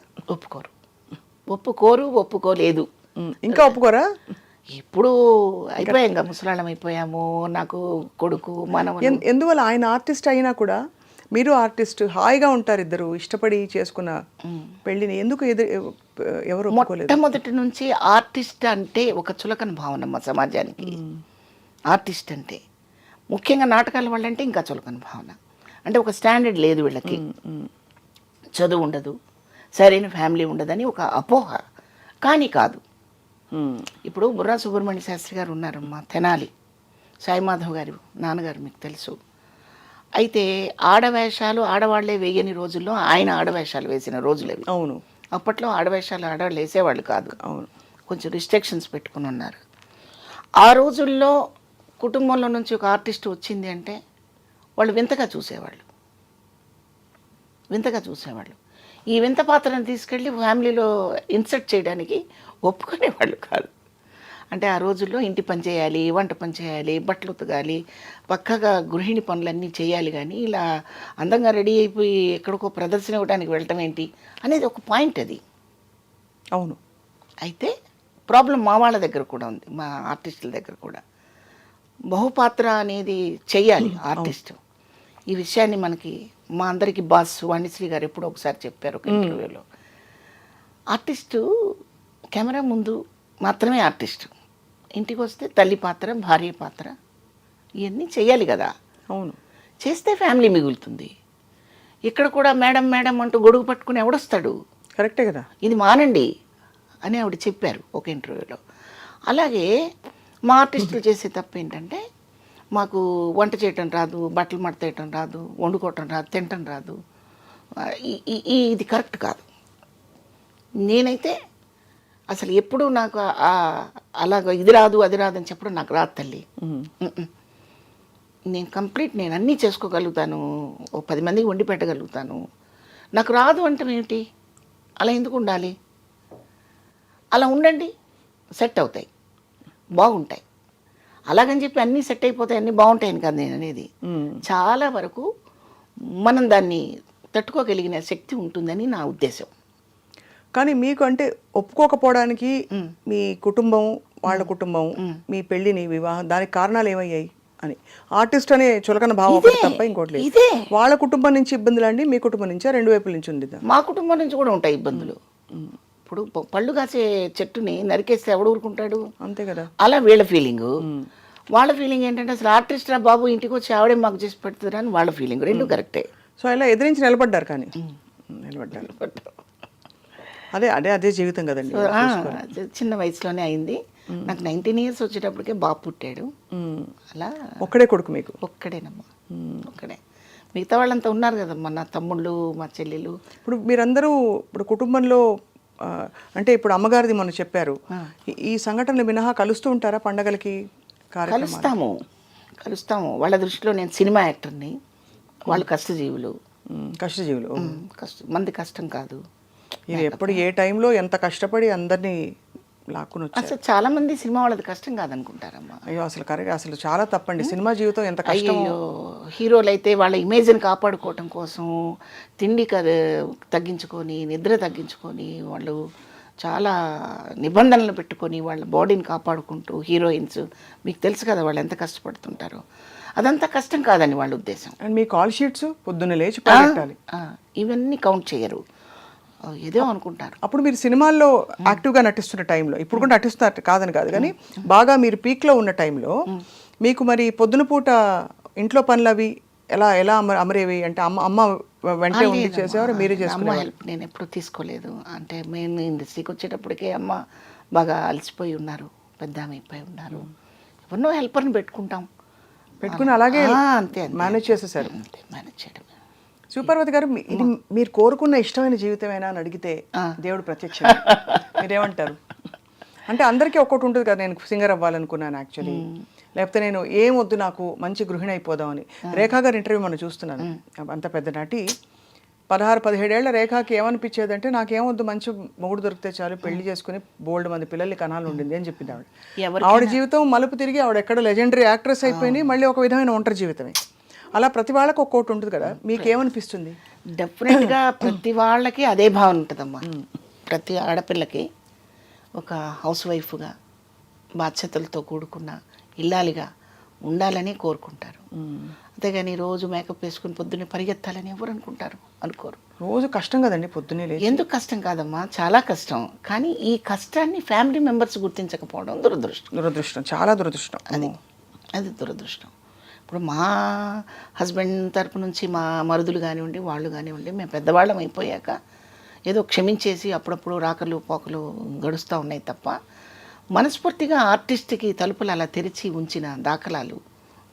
ఒప్పుకోలేదు. ఇంకా ఒప్పుకోరా? ఇప్పుడు అయిపోయాం కదా, ముసలాళ్ళం అయిపోయాము. నాకు కొడుకు, మనవడు. ఎందువల్ల? ఆయన ఆర్టిస్ట్ అయినా కూడా మీరు ఆర్టిస్ట్, హాయిగా ఉంటారు ఇద్దరు, ఇష్టపడి చేసుకున్న పెళ్ళిని ఎందుకు ఎవరు ఒప్పుకోలేదు? మొట్టమొదటి నుంచి ఆర్టిస్ట్ అంటే ఒక చులకన భావనమ్మ సమాజానికి. ఆర్టిస్ట్ అంటే ముఖ్యంగా నాటకాల వాళ్ళంటే ఇంకా చులకన భావన. అంటే ఒక స్టాండర్డ్ లేదు వీళ్ళకి, చదువు ఉండదు, సరైన ఫ్యామిలీ ఉండదని ఒక అపోహ. కానీ కాదు. ఇప్పుడు బుర్రా సుబ్రహ్మణ్య శాస్త్రి గారు ఉన్నారమ్మా, తెనాలి సాయిమాధవ్ గారు నాన్నగారు, మీకు తెలుసు. అయితే ఆడవేషాలు ఆడవాళ్లే వేయని రోజుల్లో ఆయన ఆడవేషాలు వేసిన రోజులు అవి. అవును. అప్పట్లో ఆడవేషాలు ఆడవాళ్ళు వేసేవాళ్ళు కాదు. అవును. కొంచెం రిస్ట్రిక్షన్స్ పెట్టుకుని ఉన్నారు. ఆ రోజుల్లో కుటుంబంలో నుంచి ఒక ఆర్టిస్ట్ వచ్చింది అంటే వాళ్ళు వింతగా చూసేవాళ్ళు. ఈ వింత పాత్రను తీసుకెళ్ళి ఫ్యామిలీలో ఇన్సర్ట్ చేయడానికి ఒప్పుకునేవాళ్ళు కాదు. అంటే ఆ రోజుల్లో ఇంటి పని చేయాలి, వంట పని చేయాలి, బట్టలు ఉతకాలి, పక్కగా గృహిణి పనులన్నీ చేయాలి. కానీ ఇలా అందంగా రెడీ అయిపోయి ఎక్కడికో ప్రదర్శన ఇవ్వడానికి వెళ్ళటం ఏంటి అనేది ఒక పాయింట్ అది. అవును. అయితే ప్రాబ్లం మా వాళ్ళ దగ్గర కూడా ఉంది, మా ఆర్టిస్టుల దగ్గర కూడా. బహుపాత్ర అనేది చెయ్యాలి ఆర్టిస్ట్. ఈ విషయాన్ని మనకి మా అందరికీ బాస్ వాణిశ్రీ గారు ఎప్పుడో ఒకసారి చెప్పారు ఒక ఇంటర్వ్యూలో. ఆర్టిస్టు కెమెరా ముందు మాత్రమే ఆర్టిస్టు, ఇంటికి వస్తే తల్లి పాత్ర, భార్య పాత్ర ఇవన్నీ చెయ్యాలి కదా. అవును. చేస్తే ఫ్యామిలీ మిగులుతుంది. ఇక్కడ కూడా మేడం మేడం అంటూ గొడుగు పట్టుకుని ఎవడొస్తాడు? కరెక్టే కదా. ఇది మానండి అని ఆవిడ చెప్పారు ఒక ఇంటర్వ్యూలో. అలాగే మా ఆర్టిస్టులు చేసే తప్పు ఏంటంటే మాకు వంట చేయటం రాదు, బట్టలు మడతేయటం రాదు, వండుకోవటం రాదు, తినటం రాదు. ఇది కరెక్ట్ కాదు. నేనైతే అసలు ఎప్పుడూ నాకు అలాగ ఇది రాదు అది రాదు అని చెప్పడం నాకు రాదు తల్లి. నేను కంప్లీట్, నేను అన్నీ చేసుకోగలుగుతాను, ఓ 10 మందికి వండి పెట్టగలుగుతాను. నాకు రాదు అంటే ఏమిటి? అలా ఎందుకు ఉండాలి? అలా ఉండండి, సెట్ అవుతాయి, బాగుంటాయి. అలాగని చెప్పి అన్నీ సెట్ అయిపోతాయి, అన్నీ బాగుంటాయని కాదు నేను అనేది. చాలా వరకు మనం దాన్ని తట్టుకోగలిగిన శక్తి ఉంటుందని నా ఉద్దేశం. కానీ మీకు అంటే ఒప్పుకోకపోవడానికి మీ కుటుంబం, వాళ్ళ కుటుంబం, మీ పెళ్ళిని, వివాహం, దానికి కారణాలు ఏమయ్యాయి అని ఆర్టిస్ట్ అనే చులకన భావం ఒకటి తప్ప ఇంకోటి లేదు. వాళ్ళ కుటుంబం నుంచి ఇబ్బందులు అండి, మీ కుటుంబం నుంచా? 2 వైపుల నుంచి ఉంది. మా కుటుంబం నుంచి కూడా ఉంటాయి ఇబ్బందులు. ఇప్పుడు పళ్ళు కాసే చెట్టుని నరికేస్తే ఎవడు ఊరుకుంటాడు? అంతే కదా. అలా వీళ్ళ ఫీలింగు. వాళ్ళ ఫీలింగ్ ఏంటంటే అసలు ఆర్టిస్ట్ రా బాబు, ఇంటికి వచ్చి ఆవిడే మాకు చేసి పెడుతుందా అని వాళ్ళ ఫీలింగ్. 2 కరెక్టే. సో ఇలా ఎదిరించి నిలబడ్డారు. కానీ నిలబడ్డారు. అదే జీవితం కదండి. చిన్న వయసులోనే అయింది. నాకు 19 years వచ్చేటప్పటికే బాబు పుట్టాడు. అలా ఒక్కడే కొడుకు మీకు? ఒక్కడేనమ్మా, ఒక్కడే. మిగతా వాళ్ళంతా ఉన్నారు కదమ్మా, నా తమ్ముళ్ళు, మా చెల్లెలు. ఇప్పుడు మీరందరూ ఇప్పుడు కుటుంబంలో అంటే ఇప్పుడు అమ్మగారిది మనం చెప్పారు, ఈ సంఘటనలు మినహా కలుస్తూ ఉంటారా పండగలకి? కలుస్తాము. వాళ్ళ దృష్టిలో నేను సినిమా యాక్టర్ని, వాళ్ళు కష్టజీవులు. మంది కష్టం కాదు. ఇది ఎప్పుడు ఏ టైంలో ఎంత కష్టపడి అందరినీ లాక్కుని వచ్చారు. అసలు చాలా మంది సినిమా వాళ్ళది కష్టం కాదనుకుంటారమ్మా. అయ్యో అసలు కరెక్ట్, అసలు చాలా తప్పండి. సినిమా జీవితం ఎంత కష్టం. హీరోలు అయితే వాళ్ళ ఇమేజ్ని కాపాడుకోవటం కోసం తిండి తగ్గించుకొని, నిద్ర తగ్గించుకొని, వాళ్ళు చాలా నిబంధనలు పెట్టుకొని వాళ్ళ బాడీని కాపాడుకుంటూ, హీరోయిన్స్ మీకు తెలుసు కదా వాళ్ళు ఎంత కష్టపడుతుంటారో. అదంతా కష్టం కాదని వాళ్ళ ఉద్దేశం. అండ్ మీ కాల్ షీట్స్ పొద్దున్న లేచి పరిగెట్టాలి, ఇవన్నీ కౌంట్ చేయరు, ఏదో అనుకుంటారు. అప్పుడు మీరు సినిమాల్లో యాక్టివ్గా నటిస్తున్న టైంలో, ఇప్పుడు కూడా నటిస్తున్నారు కాదని కాదు కానీ బాగా మీరు పీక్లో ఉన్న టైంలో మీకు మరి పొద్దున పూట ఇంట్లో పనులు అవి ఎలా అమరేవి? అంటే అమ్మ వెంటనే ఉండి చేసేవారు, మీరే చేసుకునేవారు? హెల్ప్ నేను ఎప్పుడు తీసుకోలేదు. అంటే మేము ఇండస్ట్రీకి వచ్చేటప్పటికే అమ్మ బాగా అలసిపోయి ఉన్నారు, పెద్ద అయిపోయి ఉన్నారు. ఎవరినో హెల్పర్ని పెట్టుకుని అలాగే అంతే మేనేజ్ చేసేసారు. మేనేజ్ చేయడం. సుపార్వతి గారు, ఇది మీరు కోరుకున్న ఇష్టమైన జీవితమేనా అని అడిగితే దేవుడు ప్రత్యక్షం, మీరేమంటారు? అంటే అందరికీ ఒక్కటి ఉంటుంది కదా, నేను సింగర్ అవ్వాలనుకున్నాను యాక్చువల్లీ, లేకపోతే నేను ఏం వద్దు నాకు మంచి గృహిణి అయిపోదామని. రేఖా గారి ఇంటర్వ్యూ మనం చూస్తున్నాను, అంత పెద్ద నటి, 16-17 ఏళ్ల రేఖాకి ఏమనిపించేదంటే నాకేమొద్దు, మంచి మొగుడు దొరికితే చాలు, పెళ్లి చేసుకుని బోల్డ్ మంది పిల్లల్ని కనాలు ఉండింది అని చెప్పింది ఆవిడ. ఆవిడ జీవితం మలుపు తిరిగి ఆవిడ ఎక్కడ లెజెండరీ యాక్ట్రెస్ అయిపోయింది, మళ్ళీ ఒక విధమైన ఒంటరి జీవితమే. అలా ప్రతి వాళ్ళకి ఒక్కోటి ఉంటుంది కదా, మీకేమనిపిస్తుంది? డెఫినెట్గా ప్రతి వాళ్ళకి అదే భావన ఉంటుందమ్మా. ప్రతి ఆడపిల్లకి ఒక హౌస్ వైఫ్గా బాధ్యతలతో కూడుకున్న ఇల్లాలిగా ఉండాలని కోరుకుంటారు. అంతేగాని రోజు మేకప్ వేసుకుని పొద్దున్నే పరిగెత్తాలని ఎవరు అనుకోరు. రోజు కష్టం కదండి పొద్దున్నే లేచి. ఎందుకు కష్టం కాదమ్మా, చాలా కష్టం. కానీ ఈ కష్టాన్ని ఫ్యామిలీ మెంబర్స్ గుర్తించకపోవడం దురదృష్టం, చాలా దురదృష్టం. అది దురదృష్టం. ఇప్పుడు మా హస్బెండ్ తరపు నుంచి మా మరుదులు కానివ్వండి, వాళ్ళు కానివ్వండి, మేము పెద్దవాళ్ళం అయిపోయాక ఏదో క్షమించేసి అప్పుడప్పుడు రాకలు పోకలు గడుస్తూ ఉన్నాయి తప్ప, మనస్ఫూర్తిగా ఆర్టిస్ట్కి తలుపులు అలా తెరిచి ఉంచిన దాఖలాలు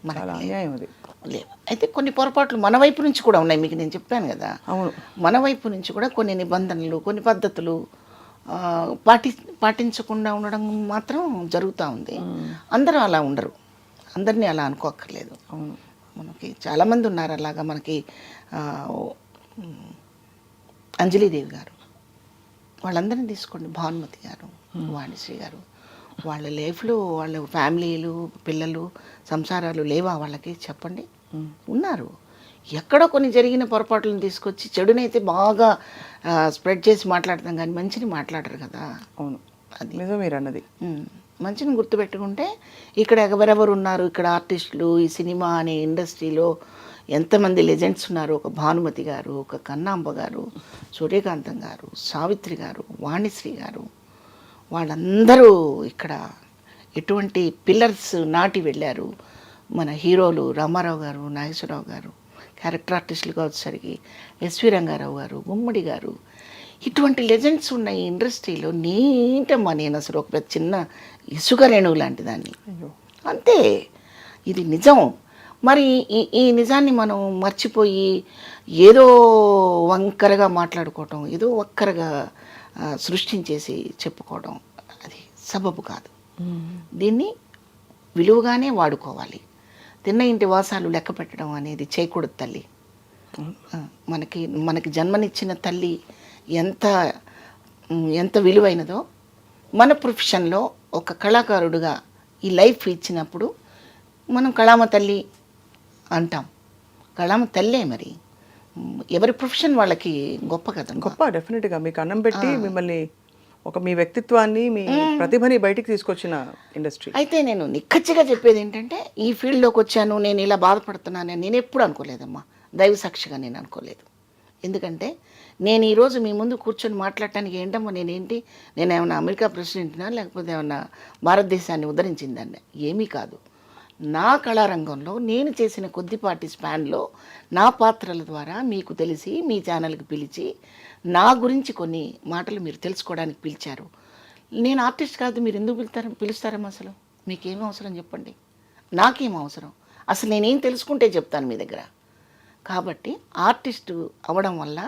మనకి లేవు. అయితే కొన్ని పొరపాట్లు మన వైపు నుంచి కూడా ఉన్నాయి, మీకు నేను చెప్పాను కదా. అవును. మన వైపు నుంచి కూడా కొన్ని నిబంధనలు, కొన్ని పద్ధతులు పాటించకుండా ఉండడం మాత్రం జరుగుతూ ఉంది. అందరూ అలా ఉండరు, అందరినీ అలా అనుకోక్కర్లేదు. అవును. మనకి చాలామంది ఉన్నారు అలాగా. మనకి అంజలీదేవి గారు, వాళ్ళందరినీ తీసుకోండి, భానుమతి గారు, వాణిశ్రీ గారు, వాళ్ళ లైఫ్లో వాళ్ళ ఫ్యామిలీలు, పిల్లలు, సంసారాలు లేవా వాళ్ళకి? చెప్పండి. ఉన్నారు. ఎక్కడో కొన్ని జరిగిన పొరపాట్లను తీసుకొచ్చి చెడునైతే బాగా స్ప్రెడ్ చేసి మాట్లాడతాం, కానీ మంచిని మాట్లాడరు కదా. అవును, అది నిజం మీరు అన్నది. మంచిని గుర్తుపెట్టుకుంటే ఇక్కడ ఎవరెవరు ఉన్నారు, ఇక్కడ ఆర్టిస్టులు, ఈ సినిమా అనే ఇండస్ట్రీలో ఎంతమంది లెజెండ్స్ ఉన్నారు. ఒక భానుమతి గారు, ఒక కన్నాంబ గారు, సూర్యకాంతం గారు, సావిత్రి గారు, వాణిశ్రీ గారు, వాళ్ళందరూ ఇక్కడ ఎటువంటి పిల్లర్స్ నాటి వెళ్ళారు. మన హీరోలు రామారావు గారు, నాగేశ్వరరావు గారు, క్యారెక్టర్ ఆర్టిస్టులుగా వచ్చేసరికి ఎస్వి రంగారావు గారు, గుమ్మడి గారు, ఇటువంటి లెజెండ్స్ ఉన్న ఈ ఇండస్ట్రీలో నీటమ్మా నేను అసలు ఒక చిన్న ఇసుక రేణువు లాంటి దాన్ని. అంతే, ఇది నిజం. మరి ఈ నిజాన్ని మనం మర్చిపోయి ఏదో వంకరగా మాట్లాడుకోవటం, ఏదో ఒక్కరగా సృష్టించేసి చెప్పుకోవడం అది సబబు కాదు. దీన్ని విలువగానే వాడుకోవాలి. తిన్న ఇంటి వాసాలు లెక్క పెట్టడం అనేది చేయకూడదు తల్లి. మనకి జన్మనిచ్చిన తల్లి ఎంత విలువైనదో మన ప్రొఫెషన్లో ఒక కళాకారుడుగా ఈ లైఫ్ ఇచ్చినప్పుడు మనం కళామ తల్లి అంటాం. కళామ తల్లే. మరి ఎవరి ప్రొఫెషన్ వాళ్ళకి గొప్ప కదా. గొప్ప, డెఫినెట్గా మీకు అన్నం పెట్టి మిమ్మల్ని మీ వ్యక్తిత్వాన్ని, మీ ప్రతిభని బయటికి తీసుకొచ్చిన ఇండస్ట్రీ. అయితే నేను నిక్కచ్చిగా చెప్పేది ఏంటంటే, ఈ ఫీల్డ్లోకి వచ్చాను, నేను ఇలా బాధపడుతున్నానని నేను ఎప్పుడు అనుకోలేదమ్మా. దైవ సాక్షిగా నేను అనుకోలేదు. ఎందుకంటే నేను ఈరోజు మీ ముందు కూర్చొని మాట్లాడటానికి ఏంటమ్మా, నేను ఏమన్నా అమెరికా ప్రెసిడెంట్నా, లేకపోతే ఏమన్నా భారతదేశాన్ని ఉద్ధరించిందాన్ని? ఏమీ కాదు. నా కళారంగంలో నేను చేసిన కొద్దిపాటి స్పాన్లో నా పాత్రల ద్వారా మీకు తెలిసి మీ ఛానల్కి పిలిచి నా గురించి కొన్ని మాటలు మీరు తెలుసుకోవడానికి పిలిచారు. నేను ఆర్టిస్ట్ కాదు, మీరు ఎందుకు పిలుస్తారమ్మా? అసలు మీకేం అవసరం చెప్పండి? నాకేం అవసరం? అసలు నేనేం తెలుసుకుంటే చెప్తాను మీ దగ్గర. కాబట్టి ఆర్టిస్టు అవ్వడం వల్ల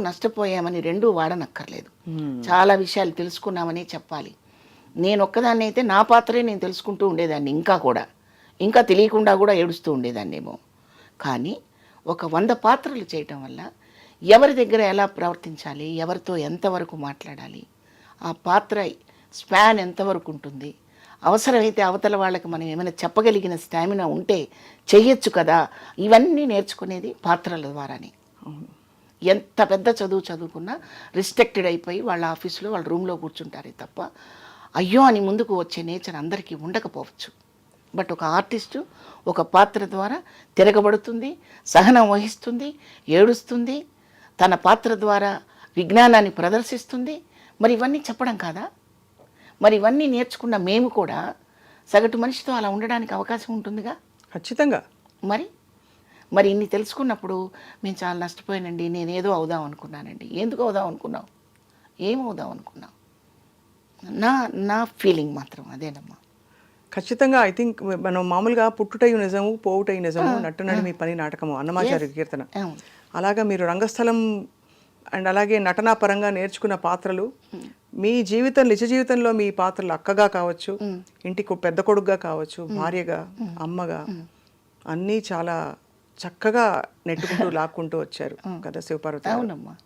నష్టపోయామని రెండూ వాడనక్కర్లేదు. చాలా విషయాలు తెలుసుకున్నామని చెప్పాలి. నేను ఒక్కదాన్ని అయితే నా పాత్రే నేను తెలుసుకుంటూ ఉండేదాన్ని, ఇంకా తెలియకుండా కూడా ఏడుస్తూ ఉండేదాన్నేమో. కానీ ఒక 100 పాత్రలు చేయటం వల్ల ఎవరి దగ్గర ఎలా ప్రవర్తించాలి, ఎవరితో ఎంతవరకు మాట్లాడాలి, ఆ పాత్ర స్పాన్ ఎంతవరకు ఉంటుంది, అవసరమైతే అవతల వాళ్ళకి మనం ఏమైనా చెప్పగలిగిన స్టామినా ఉంటే చెయ్యొచ్చు కదా, ఇవన్నీ నేర్చుకునేది పాత్రల ద్వారానే. ఎంత పెద్ద చదువుకున్నా రిస్ట్రిక్టెడ్ అయిపోయి వాళ్ళ ఆఫీసులో వాళ్ళ రూమ్లో కూర్చుంటారే తప్ప అయ్యో అని ముందుకు వచ్చే నేచర్ అందరికీ ఉండకపోవచ్చు. బట్ ఒక ఆర్టిస్టు ఒక పాత్ర ద్వారా తిరగబడుతుంది, సహనం వహిస్తుంది, ఏడుస్తుంది, తన పాత్ర ద్వారా విజ్ఞానాన్ని ప్రదర్శిస్తుంది. మరి ఇవన్నీ చెప్పడం కాదా? మరి ఇవన్నీ నేర్చుకున్న మేము కూడా సగటు మనిషితో అలా ఉండడానికి అవకాశం ఉంటుందిగా. ఖచ్చితంగా. మరి ఇన్ని తెలుసుకున్నప్పుడు మేము చాలా నష్టపోయానండి, నేనేదో అవుదాం అనుకున్నానండి. ఎందుకు అవుదాం అనుకున్నావు? ఏమవుదాం అనుకున్నావు? నా ఫీలింగ్ మాత్రం అదేనమ్మా. ఖచ్చితంగా. ఐ థింక్ మనం మామూలుగా పుట్టుటయు నిజము, పోవుటయు నిజము, నట్టునడి మీ పని నాటకము, అన్నమాచార్య కీర్తన. అలాగా మీరు రంగస్థలం అండ్ అలాగే నటనా పరంగా నేర్చుకున్న పాత్రలు, మీ నిజ జీవితంలో మీ పాత్రలు అక్కగా కావచ్చు, ఇంటికి పెద్ద కొడుకుగా కావచ్చు, భార్యగా, అమ్మగా, అన్నీ చాలా చక్కగా నెట్టుకుంటూ లాక్కుంటూ వచ్చారు కదా శివపార్వతి. అవునమ్మా.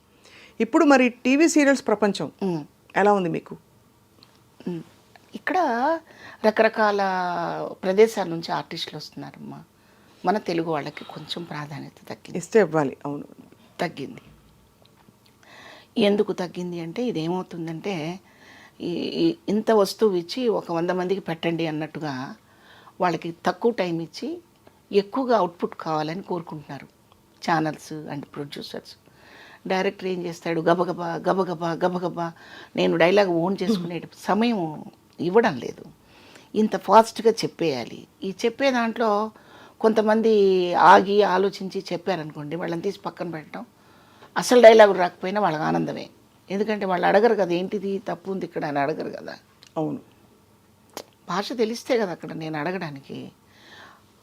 ఇప్పుడు మరి టీవీ సీరియల్స్ ప్రపంచం ఎలా ఉంది మీకు? ఇక్కడ రకరకాల ప్రదేశాల నుంచి ఆర్టిస్టులు వస్తున్నారమ్మా. మన తెలుగు వాళ్ళకి కొంచెం ప్రాధాన్యత తగ్గింది. ఇస్తే ఇవ్వాలి. అవును, తగ్గింది. ఎందుకు తగ్గింది అంటే, ఇదేమవుతుందంటే ఇంత వస్తువు ఇచ్చి ఒక 100 మందికి పెట్టండి అన్నట్టుగా వాళ్ళకి తక్కువ టైం ఇచ్చి ఎక్కువగా అవుట్పుట్ కావాలని కోరుకుంటున్నారు ఛానల్స్ అండ్ ప్రొడ్యూసర్స్. డైరెక్టర్ ఏం చేస్తాడు, గబగబా నేను డైలాగ్ ఓన్ చేసుకునే సమయం ఇవ్వడం లేదు. ఇంత ఫాస్ట్గా చెప్పేయాలి. ఈ చెప్పే దాంట్లో కొంతమంది ఆగి ఆలోచించి చెప్పారనుకోండి, వాళ్ళని తీసి పక్కన పెట్టడం. అసలు డైలాగులు రాకపోయినా వాళ్ళకి ఆనందమే. ఎందుకంటే వాళ్ళు అడగరు కదా, ఏంటిది తప్పు ఉంది ఇక్కడ అని అడగరు కదా. అవును, భాష తెలిస్తే కదా అక్కడ నేను అడగడానికి.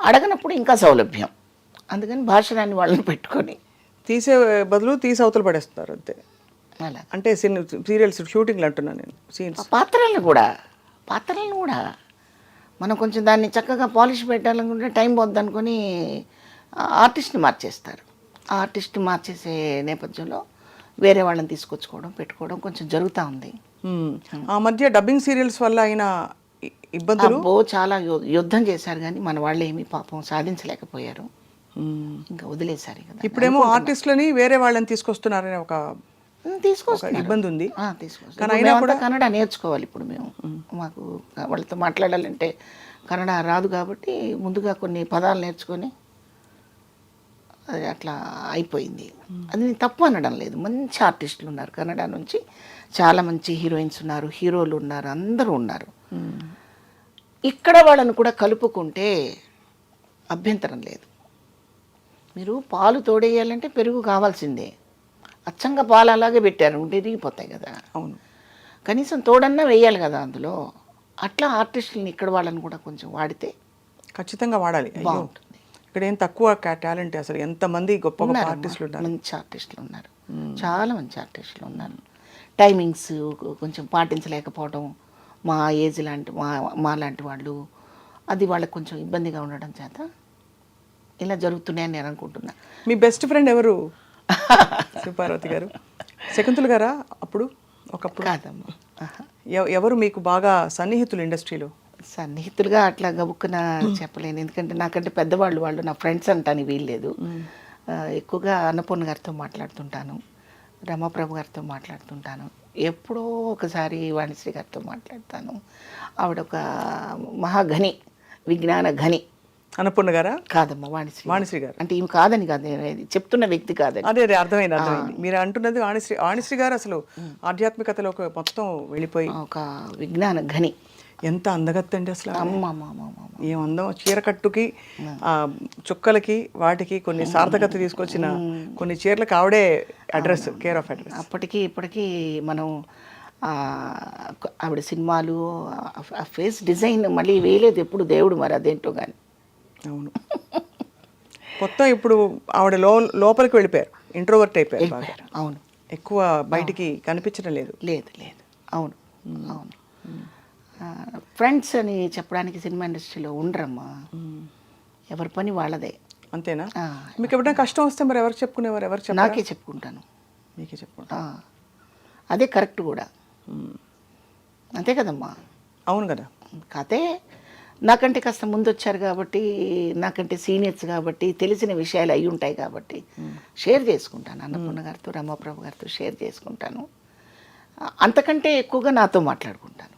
అడగనప్పుడు ఇంకా సౌలభ్యం. అందుకని భాషరాని వాళ్ళని పెట్టుకొని తీసే బదులు తీసి అవతల పడేస్తారు అంతే. అలా అంటే సీరియల్స్ షూటింగ్లు అంటున్నాను నేను, సీన్స్. పాత్రలను కూడా మనం కొంచెం దాన్ని చక్కగా పాలిష్ పెట్టాలనుకుంటే టైం పోద్ది అనుకొని ఆర్టిస్ట్ని మార్చేస్తారు. ఆ ఆర్టిస్ట్ మార్చేసే నేపథ్యంలో వేరే వాళ్ళని తీసుకొచ్చుకోవడం పెట్టుకోవడం కొంచెం జరుగుతూ ఉంది. ఆ మధ్య డబ్బింగ్ సీరియల్స్ వల్ల అయిన ఇబ్బందులు చాలా యుద్ధం చేశారు కానీ మన వాళ్ళు ఏమీ పాపం సాధించలేకపోయారు, ఇంకా వదిలేశారు కదా. ఇప్పుడేమో ఆర్టిస్టులని వేరే వాళ్ళని తీసుకొస్తున్నారనే ఒక తీసుకొస్తున్నారు, ఇబ్బంది ఉంది. కానీ అయినా కూడా కన్నడ నేర్చుకోవాలి ఇప్పుడు మేము. మాకు వాళ్ళతో మాట్లాడాలంటే కన్నడ రాదు కాబట్టి ముందుగా కొన్ని పదాలు నేర్చుకొని అది అట్లా అయిపోయింది. అది నేను తప్పు అనడం లేదు, మంచి ఆర్టిస్టులు ఉన్నారు కన్నడ నుంచి, చాలా మంచి హీరోయిన్స్ ఉన్నారు, హీరోలు ఉన్నారు, అందరూ ఉన్నారు. ఇక్కడ వాళ్ళని కూడా కలుపుకుంటే అభ్యంతరం లేదు. మీరు పాలు తోడేయాలంటే పెరుగు కావాల్సిందే, అచ్చంగా పాలు అలాగే పెట్టారు ఉంటే ఇరిగిపోతాయి కదా. అవును, కనీసం తోడన్నా వేయాలి కదా అందులో. అట్లా ఆర్టిస్టులని ఇక్కడ వాళ్ళని కూడా కొంచెం వాడితే ఖచ్చితంగా వాడాలి. బాగుంటుంది. ఇక్కడ ఏం తక్కువ టాలెంట్, అసలు ఎంతమంది గొప్ప గొప్ప ఆర్టిస్టులు ఉన్నారు, మంచి ఆర్టిస్టులు ఉన్నారు, చాలా మంచి ఆర్టిస్టులు ఉన్నారు. టైమింగ్స్ కొంచెం పాటించలేకపోవడం, మా ఏజ్ లాంటి మా లాంటి వాళ్ళు, అది వాళ్ళకి కొంచెం ఇబ్బందిగా ఉండడం చేత ఇలా జరుగుతున్నాయని నేను అనుకుంటున్నా. మీ బెస్ట్ ఫ్రెండ్ ఎవరు? శివపార్వతి గారు, శకుంతల గారా? అప్పుడు ఒకప్పుడు కాదమ్మా. ఎవరు మీకు బాగా సన్నిహితులు ఇండస్ట్రీలో? సన్నిహితులుగా అట్లా గబుక్కున చెప్పలేను, ఎందుకంటే నాకంటే పెద్దవాళ్ళు, వాళ్ళు నా ఫ్రెండ్స్ అంటాను వీల్లేదు. ఎక్కువగా అన్నపూర్ణ గారితో మాట్లాడుతుంటాను, రమాప్రభు గారితో మాట్లాడుతుంటాను, ఎప్పుడో ఒకసారి వాణిశ్రీ గారితో మాట్లాడతాను. ఆవిడ ఒక మహాఘని, విజ్ఞాన ఘని. అన్నపూర్ణ గారా? కాదమ్మా, వాణిశ్రీ గారు. అంటే ఈమె కాదని కాదు, చెప్తున్న వ్యక్తి కాదని. అదే అర్థమైంది. మీరు అంటున్నది వాణిశ్రీ గారు అసలు ఆధ్యాత్మికతలో మొత్తం వెళ్ళిపోయి ఒక విజ్ఞాన ఘని. ఎంత అందగత్తండి అసలు, అమ్మ ఏం అందం. చీర కట్టుకి చుక్కలకి వాటికి కొన్ని సార్థకత తీసుకొచ్చిన కొన్ని చీరలకు ఆవిడే అడ్రస్, కేర్ ఆఫ్ అడ్రస్. అప్పటికి ఇప్పటికీ మనం ఆవిడ సినిమాలు, ఆ ఫేస్ డిజైన్ మళ్ళీ వేయలేదు ఎప్పుడు దేవుడు, మరి అదేంటో కానీ. అవును, మొత్తం ఇప్పుడు ఆవిడ లోపలికి వెళ్ళిపోయారు, ఇంట్రోవర్ట్ అయిపోయారు. అవును, ఎక్కువ బయటికి కనిపించడం లేదు. అవును అవును. ఫ్రెండ్స్ అని చెప్పడానికి సినిమా ఇండస్ట్రీలో ఉండరమ్మా, ఎవరి పని వాళ్ళదే. అంతేనా? మీకు ఎప్పుడైనా కష్టం వస్తే మరి ఎవరు చెప్పుకునేవారు? నాకే చెప్పుకుంటాను. మీకే చెప్పుకుంటా? అదే కరెక్ట్ కూడా, అంతే కదమ్మా. అవును కదా. కాతే నాకంటే కాస్త ముందు వచ్చారు కాబట్టి, నాకంటే సీనియర్స్ కాబట్టి తెలిసిన విషయాలు అయి ఉంటాయి కాబట్టి షేర్ చేసుకుంటాను. అన్నపూర్ణ గారితో, రమాప్రభు గారితో షేర్ చేసుకుంటాను. అంతకంటే ఎక్కువగా నాతో మాట్లాడుకుంటాను.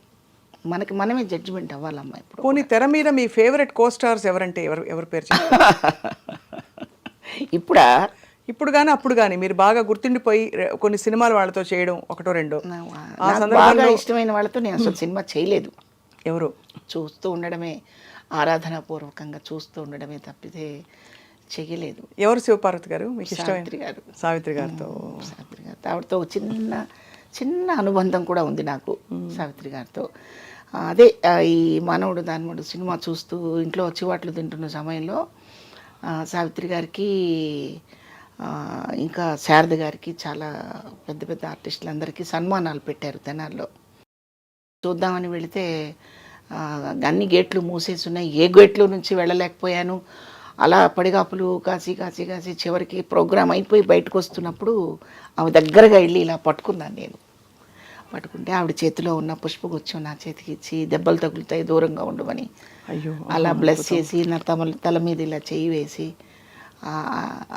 మనమే జడ్జిమెంట్ అవ్వాలమ్మా. ఇప్పుడు పోనీ తెర మీద మీ ఫేవరెట్ కో స్టార్స్ ఎవరంటే ఎవరి పేరు ఇప్పుడు కానీ అప్పుడు కానీ మీరు బాగా గుర్తుండిపోయి కొన్ని సినిమాలు వాళ్ళతో చేయడం ఒకటో రెండో? బాగా ఇష్టమైన వాళ్ళతో నేను అసలు సినిమా చేయలేదు. ఎవరు? చూస్తూ ఉండడమే, ఆరాధనాపూర్వకంగా చూస్తూ ఉండడమే తప్పితే చేయలేదు. ఎవరు? శివపార్వతి గారు మీకు ఇష్టమైన? సావిత్రి గారితో ఆవిడతో చిన్న అనుబంధం కూడా ఉంది నాకు సావిత్రి గారితో. అదే ఈ మానవుడు దానవుడు సినిమా చూస్తూ ఇంట్లో చివాట్లు తింటున్న సమయంలో సావిత్రి గారికి, ఇంకా శారద గారికి, చాలా పెద్ద పెద్ద ఆర్టిస్టులందరికీ సన్మానాలు పెట్టారు తెనాల్లో. చూద్దామని వెళితే అన్ని గేట్లు మూసేసి ఉన్నాయి, ఏ గేట్లో నుంచి వెళ్ళలేకపోయాను. అలా పడిగాపులు కాసి చివరికి ప్రోగ్రాం అయిపోయి బయటకు వస్తున్నప్పుడు ఆమె దగ్గరగా వెళ్ళి ఇలా పట్టుకున్నాను. నేను పట్టుకుంటే ఆవిడ చేతిలో ఉన్న పుష్పగుచ్చం నా చేతికి ఇచ్చి, దెబ్బలు తగులుతాయి దూరంగా ఉండమని అలా బ్లెస్ చేసి, నా తల మీద ఇలా చేయి వేసి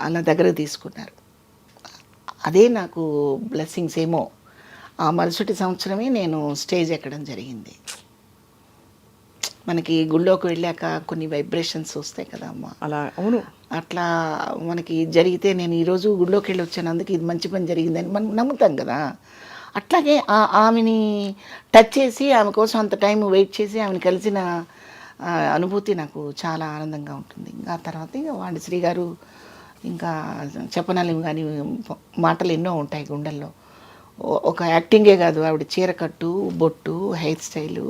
అలా దగ్గర తీసుకున్నారు. అదే నాకు బ్లెస్సింగ్స్ ఏమో. ఆ మరుసటి సంవత్సరమే నేను స్టేజ్ ఎక్కడం జరిగింది. మనకి గుళ్ళోకి వెళ్ళాక కొన్ని వైబ్రేషన్స్ వస్తాయి కదా అమ్మ. అలా అవును, అట్లా మనకి జరిగితే నేను ఈరోజు గుళ్ళోకి వెళ్ళి వచ్చాను, అందుకే ఇది మంచి పని జరిగిందని మనం నమ్ముతాం కదా. అట్లాగే ఆమెని టచ్ చేసి, ఆమె కోసం అంత టైం వెయిట్ చేసి ఆమెను కలిసిన అనుభూతి నాకు చాలా ఆనందంగా ఉంటుంది. ఇంకా తర్వాత ఇక వాణిశ్రీ గారు, ఇంకా చెప్పనాలేము కానీ మాటలు ఎన్నో ఉంటాయి గుండెల్లో. ఒక యాక్టింగే కాదు, ఆవిడ చీరకట్టు, బొట్టు, హెయిర్ స్టైలు,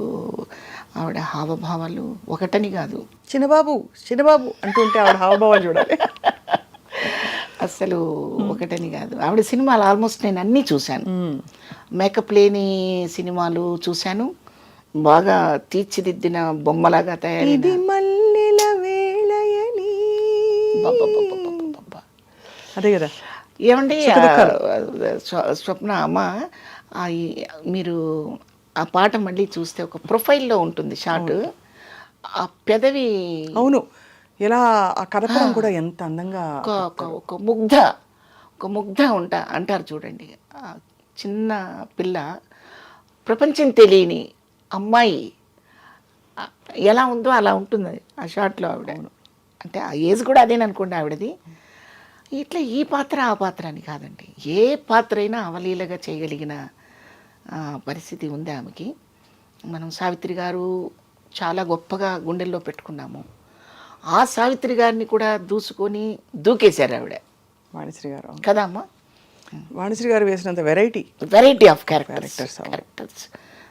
ఆవిడ హావభావాలు ఒకటని కాదు, చిన్నబాబు చిన్నబాబు అంటుంటే ఆవిడ హావభావాలు చూడాలి. అసలు ఒకటని కాదు. ఆవిడ సినిమాలు ఆల్మోస్ట్ నేను అన్నీ చూశాను. మేకప్ లేని సినిమాలు చూశాను, బాగా తీర్చిదిద్దిన బొమ్మలాగా తయారైన ఇది మల్లెల వేళయని. అబ్బబ్బబ్బబ్బబ్బబ్బ. అదే కదా. ఏమండి స్వప్న అమ్మ, మీరు ఆ పాట మళ్ళీ చూస్తే ఒక ప్రొఫైల్లో ఉంటుంది షాట్, ఆ పెదవి అవును, ఇలా ఆ కదపడం కూడా ఎంత అందంగా. ఒక ముగ్ధ అంటారు చూడండి. ఆ చిన్న పిల్ల, ప్రపంచం తెలియని అమ్మాయి ఎలా ఉందో అలా ఉంటుంది ఆ షాట్లో ఆవిడ. అంటే ఆ ఏజ్ కూడా అదేననుకోండి ఆవిడది. ఇట్లా ఈ పాత్ర ఆ పాత్ర అని కాదండి, ఏ పాత్ర అయినా అవలీలగా చేయగలిగిన పరిస్థితి ఉంది ఆమెకి. మనం సావిత్రి గారు చాలా గొప్పగా గుండెల్లో పెట్టుకున్నాము. ఆ సావిత్రి గారిని కూడా దూకేశారు ఆవిడ, వాణిశ్రీ గారు కదా అమ్మ. వాణిశ్రీ గారు వేసినంత వెరైటీ ఆఫ్ క్యారెక్టర్స్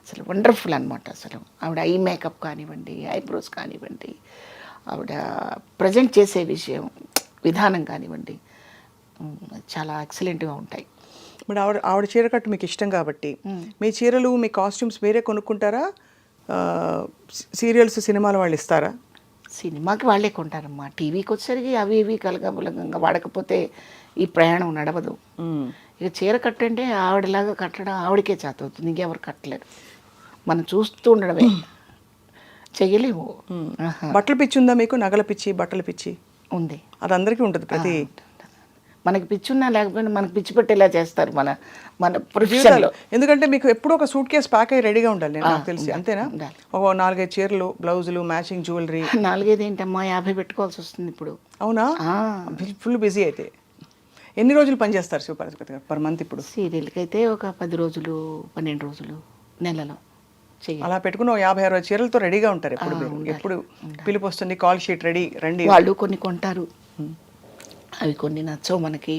అసలు వండర్ఫుల్ అనమాట. అసలు ఆవిడ ఐ మేకప్ కానివ్వండి, ఐబ్రోస్ కానివ్వండి, ఆవిడ ప్రజెంట్ చేసే విధానం కానివ్వండి, చాలా ఎక్సలెంట్గా ఉంటాయి. మరి ఆవిడ చీర కట్టు మీకు ఇష్టం కాబట్టి మీ చీరలు, మీ కాస్ట్యూమ్స్ మీరే కొనుక్కుంటారా? సీరియల్స్, సినిమాలు వాళ్ళు ఇస్తారా? సినిమాకి వాళ్ళే కొంటారమ్మా. టీవీకి వచ్చేసరికి అవి ఇవి కలగబులంగా వాడకపోతే ఈ ప్రయాణం నడవదు. ఇక చీర కట్టంటే ఆవిడలాగా కట్టడం ఆవిడకే చేత అవుతుంది, ఇంకెవరు కట్టలేరు. మనం చూస్తూ ఉండడమే, చెయ్యలేము. బట్టల పిచ్చి ఉందా మీకు? నగల పిచ్చి, బట్టల పిచ్చి ఉంది. అది అందరికీ ఉంటుంది. ప్రతి మనకి పిచ్చి ఉన్నా లేకపోయినా మనకి పిచ్చి పెట్టేలా చేస్తారు మన ప్రొఫెషన్లో. ఎందుకంటే మీకు ఎప్పుడూ ఒక సూట్ కేసు ప్యాక్ అయ్యి రెడీగా ఉండాలి, నాకు తెలిసి. అంతేనా? ఒక 4-5 చీరలు, బ్లౌజులు, మ్యాచింగ్ జ్యువెలరీ. 4-5 ఏంటమ్మా, 50 పెట్టుకోవాల్సి వస్తుంది ఇప్పుడు. అవునా? ఫుల్ బిజీ అయితే. ఎన్ని రోజులు పనిచేస్తారు శివపార్వతి గారు పర్ మంత్ ఇప్పుడు? సీరియల్కి అయితే ఒక 10 రోజులు, 12 రోజులు, నెలలో అలా పెట్టుకుని 50-60 చీరలతో రెడీగా ఉంటారు ఎప్పుడు. ఎప్పుడు పిలుపు వస్తుంది, కాల్ షీట్ రెడీ, రండి. వాళ్ళు కొన్ని కొంటారు, అవి కొన్ని నచ్చవు మనకి,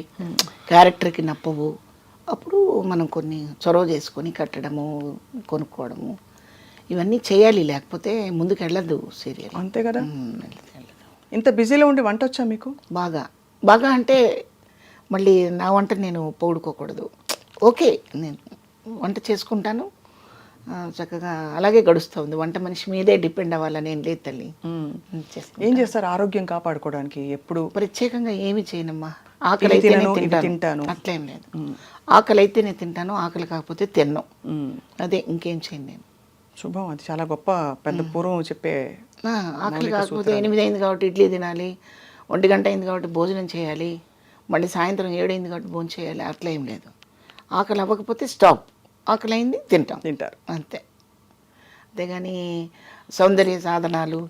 క్యారెక్టర్కి నప్పవు. అప్పుడు మనం కొన్ని చొరవ చేసుకొని కట్టడము, కొనుక్కోవడము, ఇవన్నీ చేయాలి, లేకపోతే ముందుకు వెళ్ళదు సీరియల్. అంతే కదా. ఇంత బిజీలో ఉండి వంట వచ్చా మీకు? బాగా అంటే మళ్ళీ నా వంట నేను పొగుడుకోకూడదు. ఓకే, నేను వంట చేసుకుంటాను, చక్కగా అలాగే గడుస్తుంది. వంట మనిషి మీదే డిపెండ్ అవ్వాలని ఏం లేదు తల్లి. ఏం చేస్తారు ఆరోగ్యం కాపాడుకోవడానికి? ఎప్పుడు ప్రత్యేకంగా ఏమి చేయనమ్మా. ఆకలి అయితేనే తింటాను, అట్లేం లేదు. ఆకలి అయితేనే తింటాను, ఆకలి కాకపోతే తిన్నాను, అదే, ఇంకేం చేయను నేను. శుభం. అది చాలా గొప్ప, పెద్ద పూర్వం చెప్పే. ఆకలి కాకపోతే 8 అయింది కాబట్టి ఇడ్లీ తినాలి, 1 గంట అయింది కాబట్టి భోజనం చేయాలి, మళ్ళీ సాయంత్రం 7 అయింది కాబట్టి భోజనం చేయాలి, అట్లా ఏం లేదు. ఆకలి అవ్వకపోతే స్టాప్, ఆకలి అయింది తింటారు, అంతే. అంతేగాని సౌందర్య సాధనాలు,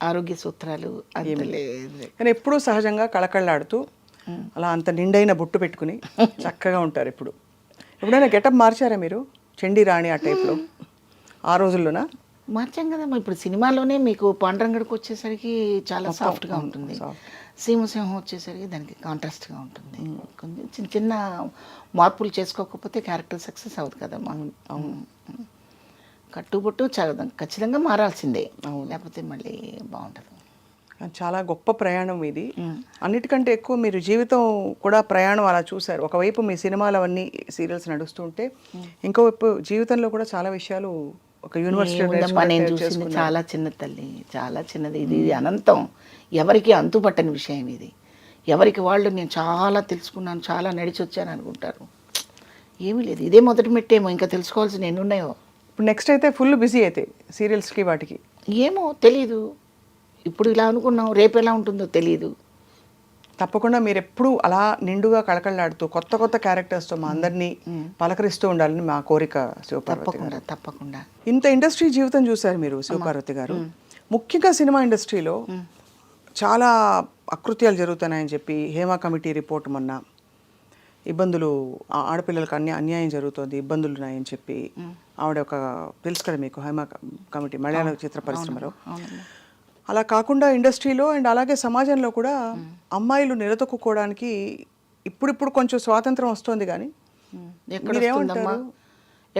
ఆరోగ్య సూత్రాలు అంత లేదు. కానీ ఎప్పుడూ సహజంగా కళకళలాడుతూ అలా అంత నిండైన బొట్టు పెట్టుకుని చక్కగా ఉంటారు. ఎప్పుడైనా గెటప్ మార్చారా మీరు? చండీ రాణి ఆ టైప్లో ఆ రోజుల్లోనా? మార్చాం కదమ్మా. ఇప్పుడు సినిమాలోనే మీకు పాండురంగడికి వచ్చేసరికి చాలా సాఫ్ట్గా ఉంటుంది, సీమసింహం వచ్చేసరికి దానికి కాంట్రాస్ట్గా ఉంటుంది. కొన్ని చిన్న చిన్న మార్పులు చేసుకోకపోతే క్యారెక్టర్ సక్సెస్ అవుతుంది కదమ్మా. కట్టుబొట్టు ఖచ్చితంగా మారాల్సిందే, లేకపోతే మళ్ళీ బాగుంటుంది. చాలా గొప్ప ప్రయాణం ఇది. అన్నిటికంటే ఎక్కువ మీరు జీవితం కూడా ప్రయాణం అలా చూశారు. ఒకవైపు మీ సినిమాలు అవన్నీ, సీరియల్స్ నడుస్తుంటే, ఇంకోవైపు జీవితంలో కూడా చాలా విషయాలు. ఒక యూనివర్సిటీ నేను చూసింది చాలా చిన్న తల్లి, చాలా చిన్నది. ఇది అనంతం, ఎవరికి అంతుపట్టని విషయం ఇది. ఎవరికి వాళ్ళు నేను చాలా తెలుసుకున్నాను, చాలా నడిచి వచ్చాను అనుకుంటారు. ఏమీ లేదు, ఇదే మొదటి మెట్టేమో, ఇంకా తెలుసుకోవాల్సిన ఎన్ని ఉన్నాయో. ఇప్పుడు నెక్స్ట్ అయితే ఫుల్ బిజీ అయితే సీరియల్స్కి వాటికి. ఏమో తెలీదు, ఇప్పుడు ఇలా అనుకున్నాం, రేపు ఎలా ఉంటుందో తెలీదు. తప్పకుండా మీరు ఎప్పుడు అలా నిండుగా కళకళలాడుతూ కొత్త కొత్త క్యారెక్టర్స్తో మా అందరినీ పలకరిస్తూ ఉండాలని మా కోరిక శివపార్వతి గారు. తప్పకుండా. ఇంత ఇండస్ట్రీ జీవితం చూశారు మీరు శివపార్వతి గారు. ముఖ్యంగా సినిమా ఇండస్ట్రీలో చాలా అకృత్యాలు జరుగుతున్నాయని చెప్పి హేమ కమిటీ రిపోర్ట్ మొన్న, ఇబ్బందులు, ఆడపిల్లలకు అన్యాయం జరుగుతుంది, ఇబ్బందులు ఉన్నాయని చెప్పి ఆవిడ ఒక, తెలుసు కదా మీకు, హేమ కమిటీ మలయాళ చిత్ర పరిశ్రమలో. అలా కాకుండా ఇండస్ట్రీలో అండ్ అలాగే సమాజంలో కూడా అమ్మాయిలు నిలదొక్కుకోవడానికి ఇప్పుడిప్పుడు కొంచెం స్వాతంత్రం వస్తుంది. కానీ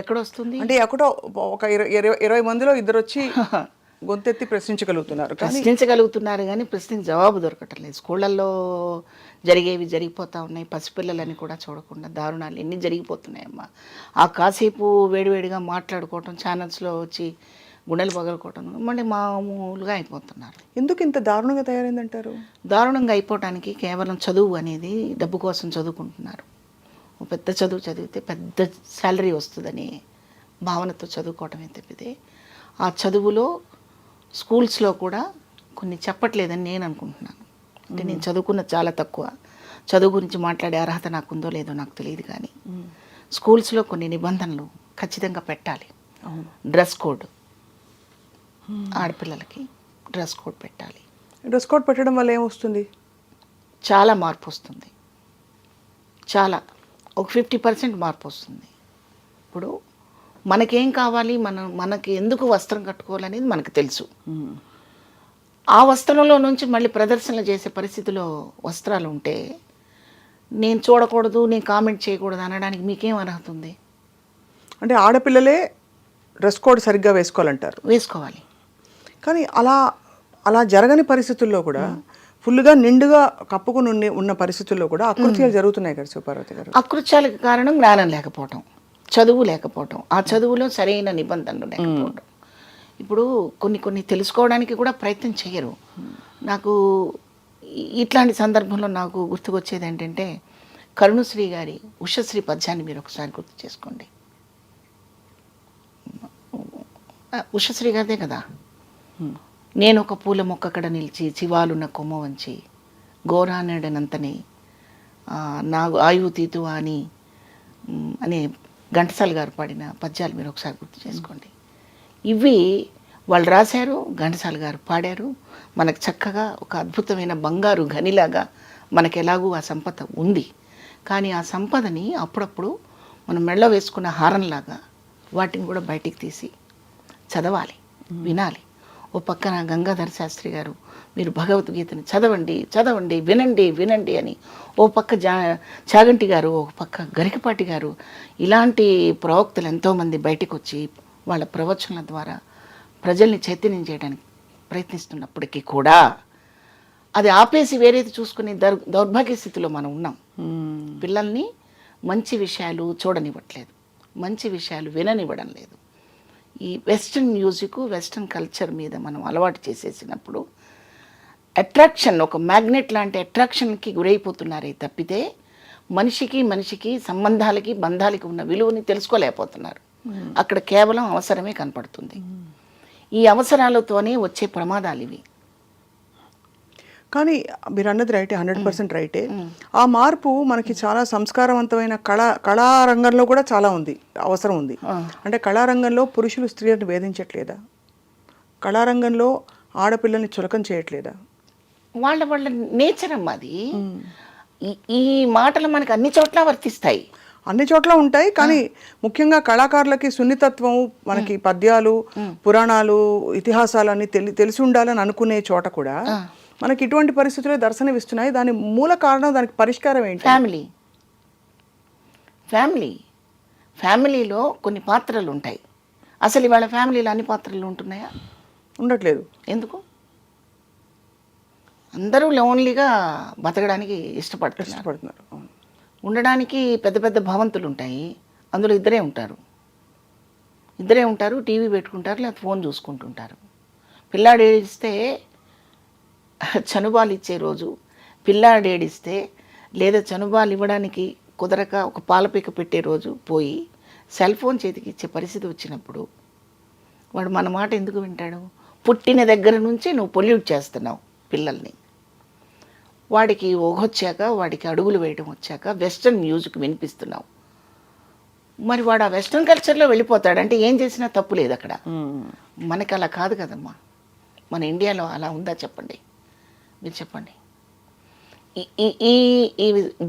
ఎక్కడొస్తుంది? అంటే ఎక్కడో ఒక 20 మందిలో ఇద్దరు వచ్చి గొంతెత్తి ప్రశ్నించగలుగుతున్నారు. ప్రశ్నించగలుగుతున్నారు కానీ ప్రశ్నకి జవాబు దొరకటం లేదు. స్కూళ్ళల్లో జరిగేవి జరిగిపోతూ ఉన్నాయి. పసిపిల్లలని కూడా చూడకుండా దారుణాలు ఎన్ని జరిగిపోతున్నాయమ్మా. ఆ కాసేపు వేడివేడిగా మాట్లాడుకోవటం, ఛానల్స్లో వచ్చి గుండెలు పగలుకోవటం మళ్ళీ మామూలుగా అయిపోతున్నారు. ఎందుకు ఇంత దారుణంగా తయారైందంటారు? దారుణంగా అయిపోవటానికి కేవలం చదువు అనేది డబ్బు కోసం చదువుకుంటున్నారు. పెద్ద చదువు చదివితే పెద్ద శాలరీ వస్తుందని భావనతో చదువుకోవటమే తప్పితే ఆ చదువులో స్కూల్స్లో కూడా కొన్ని చెప్పట్లేదని నేను అనుకుంటున్నాను. అంటే నేను చదువుకున్నది చాలా తక్కువ, చదువు గురించి మాట్లాడే అర్హత నాకు ఉందో లేదో నాకు తెలియదు. కానీ స్కూల్స్లో కొన్ని నిబంధనలు ఖచ్చితంగా పెట్టాలి. డ్రెస్ కోడ్, ఆడపిల్లలకి డ్రెస్ కోడ్ పెట్టాలి. డ్రెస్ కోడ్ పెట్టడం వల్ల ఏమొస్తుంది? చాలా మార్పు వస్తుంది. చాలా ఒక 50% మార్పు వస్తుంది. ఇప్పుడు మనకేం కావాలి, మనకి ఎందుకు వస్త్రం కట్టుకోవాలనేది మనకు తెలుసు. ఆ వస్త్రంలో నుంచి మళ్ళీ ప్రదర్శనలు చేసే పరిస్థితిలో వస్త్రాలు ఉంటే నేను చూడకూడదు, నేను కామెంట్ చేయకూడదు అనడానికి మీకేం అర్హత ఉంది? అంటే ఆడపిల్లలే డ్రెస్ కోడ్ సరిగ్గా వేసుకోవాలంటారు. వేసుకోవాలి. కానీ అలా జరగని పరిస్థితుల్లో కూడా ఫుల్గా నిండుగా కప్పుకుని ఉన్న పరిస్థితుల్లో కూడా అకృత్యాలు జరుగుతున్నాయి కదా శివపార్వతి గారు. అకృత్యాలకు కారణం జ్ఞానం లేకపోవటం, చదువు లేకపోవటం, ఆ చదువులో సరైన నిబంధనలు లేకపోవడం. ఇప్పుడు కొన్ని తెలుసుకోవడానికి కూడా ప్రయత్నం చేయరు. నాకు ఇట్లాంటి సందర్భంలో నాకు గుర్తుకొచ్చేది ఏంటంటే కరుణశ్రీ గారి ఉషశ్రీ పద్యాన్ని మీరు ఒకసారి గుర్తు చేసుకోండి. ఉషశ్రీ గారిదే కదా. నేను ఒక పూల మొక్కక్కడ నిలిచి చివాలున్న కొమ్మ వంచి గోరానడనంతని నాకు ఆయువు తీతు అని ఘంటసాల గారు పాడిన పద్యాలు మీరు ఒకసారి గుర్తు చేసుకోండి. ఇవి వాళ్ళు రాశారు, ఘంటసాల గారు పాడారు. మనకు చక్కగా ఒక అద్భుతమైన బంగారు గనిలాగా మనకు ఎలాగూ ఆ సంపద ఉంది. కానీ ఆ సంపదని అప్పుడప్పుడు మనం మెళ్ళ వేసుకున్న హారంలాగా వాటిని కూడా బయటికి తీసి చదవాలి, వినాలి. ఓ పక్కన గంగాధర శాస్త్రి గారు మీరు భగవద్గీతను చదవండి, చదవండి, వినండి, వినండి అని, ఓ పక్క చాగంటి గారు, ఒక పక్క గరికపాటి గారు, ఇలాంటి ప్రవక్తలు ఎంతోమంది బయటకు వచ్చి వాళ్ళ ప్రవచనాల ద్వారా ప్రజల్ని చైతన్యం చేయడానికి ప్రయత్నిస్తున్నప్పటికీ కూడా అది ఆపేసి వేరేది చూసుకునే దౌర్భాగ్య స్థితిలో మనం ఉన్నాం. పిల్లల్ని మంచి విషయాలు చూడనివ్వట్లేదు, మంచి విషయాలు విననివ్వడం లేదు. ఈ వెస్ట్రన్ మ్యూజిక్, వెస్ట్రన్ కల్చర్ మీద మనం అలవాటు చేసేసినప్పుడు అట్రాక్షన్, ఒక మ్యాగ్నెట్ లాంటి అట్రాక్షన్కి గురైపోతున్నారే తప్పితే మనిషికి సంబంధాలకి, బంధాలకి ఉన్న విలువని తెలుసుకోలేకపోతున్నారు. అక్కడ కేవలం అవసరమే కనపడుతుంది. ఈ అవసరాలతోనే వచ్చే ప్రమాదాలు ఇవి. కానీ మీరు అన్నది రైటే, 100% రైటే. ఆ మార్పు మనకి చాలా సంస్కారవంతమైన కళారంగంలో కూడా చాలా ఉంది, అవసరం ఉంది. అంటే కళారంగంలో పురుషులు స్త్రీలను వేధించట్లేదా? కళారంగంలో ఆడపిల్లల్ని చులకం చేయట్లేదా? వాళ్ళ నేచర్ అమ్మా అది. ఈ మాటలు మనకు అన్ని చోట్ల వర్తిస్తాయి, అన్ని చోట్ల ఉంటాయి. కానీ ముఖ్యంగా కళాకారులకి సున్నితత్వం, మనకి పద్యాలు, పురాణాలు, ఇతిహాసాలు అన్ని తెలిసి ఉండాలని అనుకునే చోట కూడా మనకి ఇటువంటి పరిస్థితులే దర్శనమిస్తున్నాయి. దాని మూల కారణం, దానికి పరిష్కారం ఏంటి? ఫ్యామిలీలో కొన్ని పాత్రలు ఉంటాయి. అసలు ఇవాళ ఫ్యామిలీలో అన్ని పాత్రలు ఉంటున్నాయా? ఉండట్లేదు. ఎందుకు? అందరూ లోన్లీగా బతకడానికి ఇష్టపడుతున్నారు. ఉండడానికి పెద్ద పెద్ద భవంతులు ఉంటాయి, అందులో ఇద్దరే ఉంటారు, టీవీ పెట్టుకుంటారు, లేదా ఫోన్ చూసుకుంటుంటారు. పిల్లాడు ఏడిస్తే చనుబాలు ఇచ్చే రోజు, పిల్లాడు ఏడిస్తే లేదా చనుబాలు ఇవ్వడానికి కుదరక ఒక పాలపీక పెట్టే రోజు పోయి సెల్ ఫోన్ చేతికి ఇచ్చే పరిస్థితి వచ్చినప్పుడు వాడు మన మాట ఎందుకు వింటాడు? పుట్టిన దగ్గర నుంచి నువ్వు పొల్యూట్ చేస్తున్నావు పిల్లల్ని. వాడికి ఊహొచ్చాక, వాడికి అడుగులు వేయడం వచ్చాక వెస్ట్రన్ మ్యూజిక్ వినిపిస్తున్నావు. మరి వాడు ఆ వెస్ట్రన్ కల్చర్లో వెళ్ళిపోతాడు. అంటే ఏం చేసినా తప్పు లేదు అక్కడ. మనకి అలా కాదు కదమ్మా. మన ఇండియాలో అలా ఉందా చెప్పండి, మీరు చెప్పండి. ఈ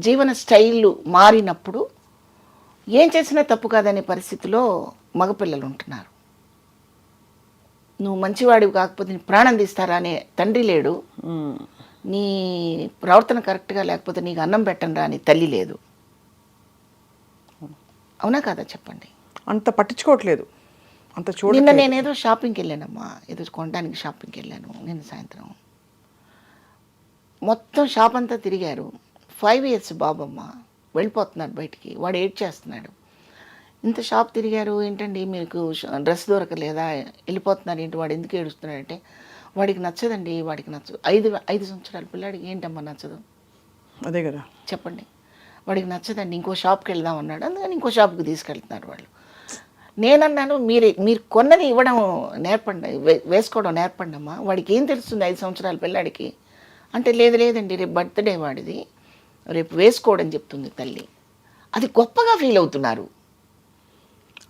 జీవన స్టైళ్ళు మారినప్పుడు ఏం చేసినా తప్పు కాదనే పరిస్థితిలో మగపిల్లలు ఉంటున్నారు. నువ్వు మంచివాడివి కాకపోతే నీ ప్రాణం తీస్తారా అనే తండ్రి లేడు, నీ ప్రవర్తన కరెక్ట్గా లేకపోతే నీకు అన్నం పెట్టండి రా అని తల్లి లేదు. అవునా కాదా చెప్పండి? అంత పట్టించుకోవట్లేదు, అంత నిన్న చూడట్లేదు. నేనేదో షాపింగ్కి వెళ్ళానమ్మా, ఏదో కొనడానికి షాపింగ్కి వెళ్ళాను నిన్న సాయంత్రం. మొత్తం షాప్ అంతా తిరిగారు. 5 years బాబమ్మ వెళ్ళిపోతున్నారు బయటికి, వాడు ఏడ్ చేస్తున్నాడు. ఇంత షాప్ తిరిగారు, ఏంటండి మీకు డ్రెస్ దొరకలేదా, వెళ్ళిపోతున్నారు ఏంటి, వాడు ఎందుకు ఏడుస్తున్నాడంటే వాడికి నచ్చదండి, వాడికి నచ్చదు. 5 సంవత్సరాల పిల్లాడికి ఏంటమ్మా నచ్చదు అదే కదా. చెప్పండి. వాడికి నచ్చదండి, ఇంకో షాప్కి వెళ్దాం అన్నాడు, అందుకని ఇంకో షాప్కి తీసుకెళ్తున్నారు వాళ్ళు. నేనన్నాను, మీరు కొన్నది ఇవ్వడం నేర్పండి, వేసుకోవడం నేర్పండి అమ్మా, వాడికి ఏం తెలుస్తుంది 5 సంవత్సరాల పిల్లాడికి అంటే, లేదండి రేపు బర్త్డే వాడిది, రేపు వేసుకోవడం చెప్తుంది తల్లి. అది గొప్పగా ఫీల్ అవుతున్నారు.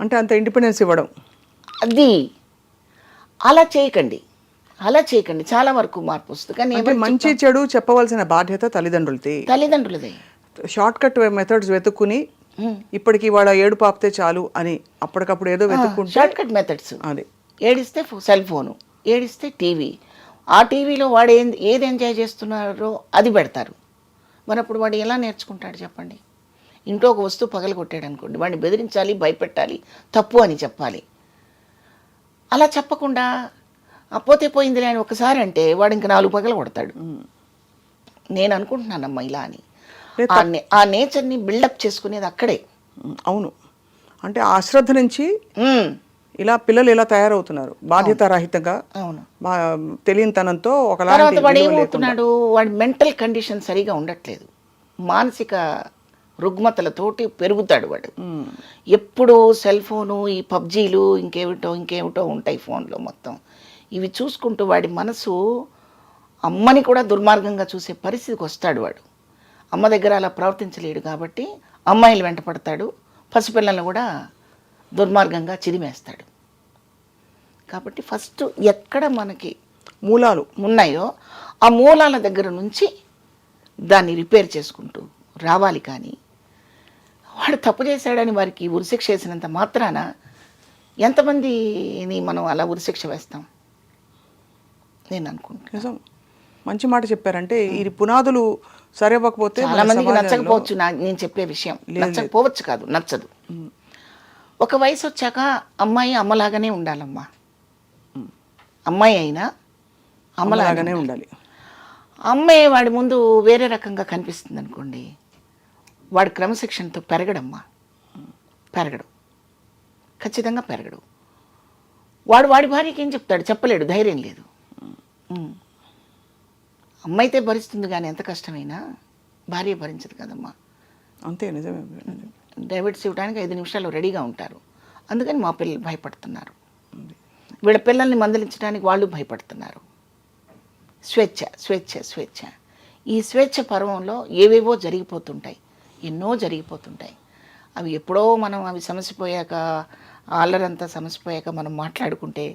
అంటే అంత ఇండిపెండెన్స్ ఇవ్వడం, అది అలా చేయకండి, అలా చేయకండి, చాలా వరకు మార్పు వస్తుంది. కానీ అంటే మంచి చెడు చెప్పవలసిన బాధ్యత తల్లిదండ్రులదే. షార్ట్ కట్ మెథడ్స్ వెతుక్కుని ఇప్పటికి వాళ్ళ ఏడు పాపితే చాలు అని అప్పటికప్పుడు ఏదో వెతుక్కుంటే, షార్ట్ కట్ మెథడ్స్. అది ఏడిస్తే సెల్ ఫోను, ఏడిస్తే టీవీ, ఆ టీవీలో వాడు ఏది ఎంజాయ్ చేస్తున్నారో అది పెడతారు. మరి అప్పుడు వాడు ఎలా నేర్చుకుంటాడు చెప్పండి. ఇంట్లో ఒక వస్తువు పగల కొట్టాడు అనుకోండి, వాడిని బెదిరించాలి, భయపెట్టాలి, తప్పు అని చెప్పాలి. అలా చెప్పకుండా పోతే పోయిందిలే అని ఒకసారి అంటే వాడు ఇంకా 4 పగల కొడతాడు. నేను అనుకుంటున్నానమ్మా ఇలా అని. ఆ నేచర్ని బిల్డప్ చేసుకునేది అక్కడే. అవును, అంటే ఆ అశ్రద్ధ నుంచి ఇలా పిల్లలు ఇలా తయారవుతున్నారు, బాధ్యతారహితంగా, అవును, తెలియనితనంతో. తర్వాత వాడు ఏమవుతున్నాడు, వాడి మెంటల్ కండిషన్ సరిగా ఉండట్లేదు, మానసిక రుగ్మతలతోటి పెరుగుతాడు వాడు. ఎప్పుడు సెల్ ఫోను, ఈ పబ్జీలు, ఇంకేమిటో ఉంటాయి ఫోన్లో మొత్తం. ఇవి చూసుకుంటూ వాడి మనసు అమ్మని కూడా దుర్మార్గంగా చూసే పరిస్థితికి వస్తాడు వాడు. అమ్మ దగ్గర అలా ప్రవర్తించలేడు కాబట్టి అమ్మాయిలు వెంట పడతాడు, పసిపిల్లలను కూడా దుర్మార్గంగా చిరిమేస్తాడు. కాబట్టి ఫస్ట్ ఎక్కడ మనకి మూలాలు ఉన్నాయో ఆ మూలాల దగ్గర నుంచి దాన్ని రిపేర్ చేసుకుంటూ రావాలి. కానీ వాడు తప్పు చేశాడని వారికి ఉరిశిక్ష వేసినంత మాత్రాన ఎంతమందిని మనం అలా ఉరిశిక్ష వేస్తాం? నేను అనుకుంటున్నాను. నిజం, మంచి మాట చెప్పారంటే ఇది పునాదులు సరివ్వకపోతే చాలా మందికి నచ్చకపోవచ్చు నేను చెప్పే విషయం, నచ్చకపోవచ్చు కాదు, నచ్చదు. ఒక వయసు వచ్చాక అమ్మాయి అమ్మలాగానే ఉండాలమ్మా, అమ్మాయి అయినా అమ్మలాగానే ఉండాలి. అమ్మాయి వాడి ముందు వేరే రకంగా కనిపిస్తుంది అనుకోండి, వాడు క్రమశిక్షణతో పెరగడమ్మా, పెరగడు, ఖచ్చితంగా పెరగడు. వాడి భార్యకి ఏం చెప్తాడు, చెప్పలేడు, ధైర్యం లేదు. అమ్మ అయితే భరిస్తుంది, కానీ ఎంత కష్టమైనా భార్య భరించదు కదమ్మా. అంతే, నిజమే. డైవర్స్ ఇవ్వడానికి 5 నిమిషాలు రెడీగా ఉంటారు, అందుకని మా పిల్లలు భయపడుతున్నారు. వీళ్ళ పిల్లల్ని మందలించడానికి వాళ్ళు భయపడుతున్నారు. స్వేచ్ఛ. ఈ స్వేచ్ఛ పర్వంలో ఏవేవో జరిగిపోతుంటాయి, ఎన్నో జరిగిపోతుంటాయి. అవి ఎప్పుడో మనం అవి సమసిపోయాక, అల్లరంతా సమసిపోయాక మనం మాట్లాడుకుంటే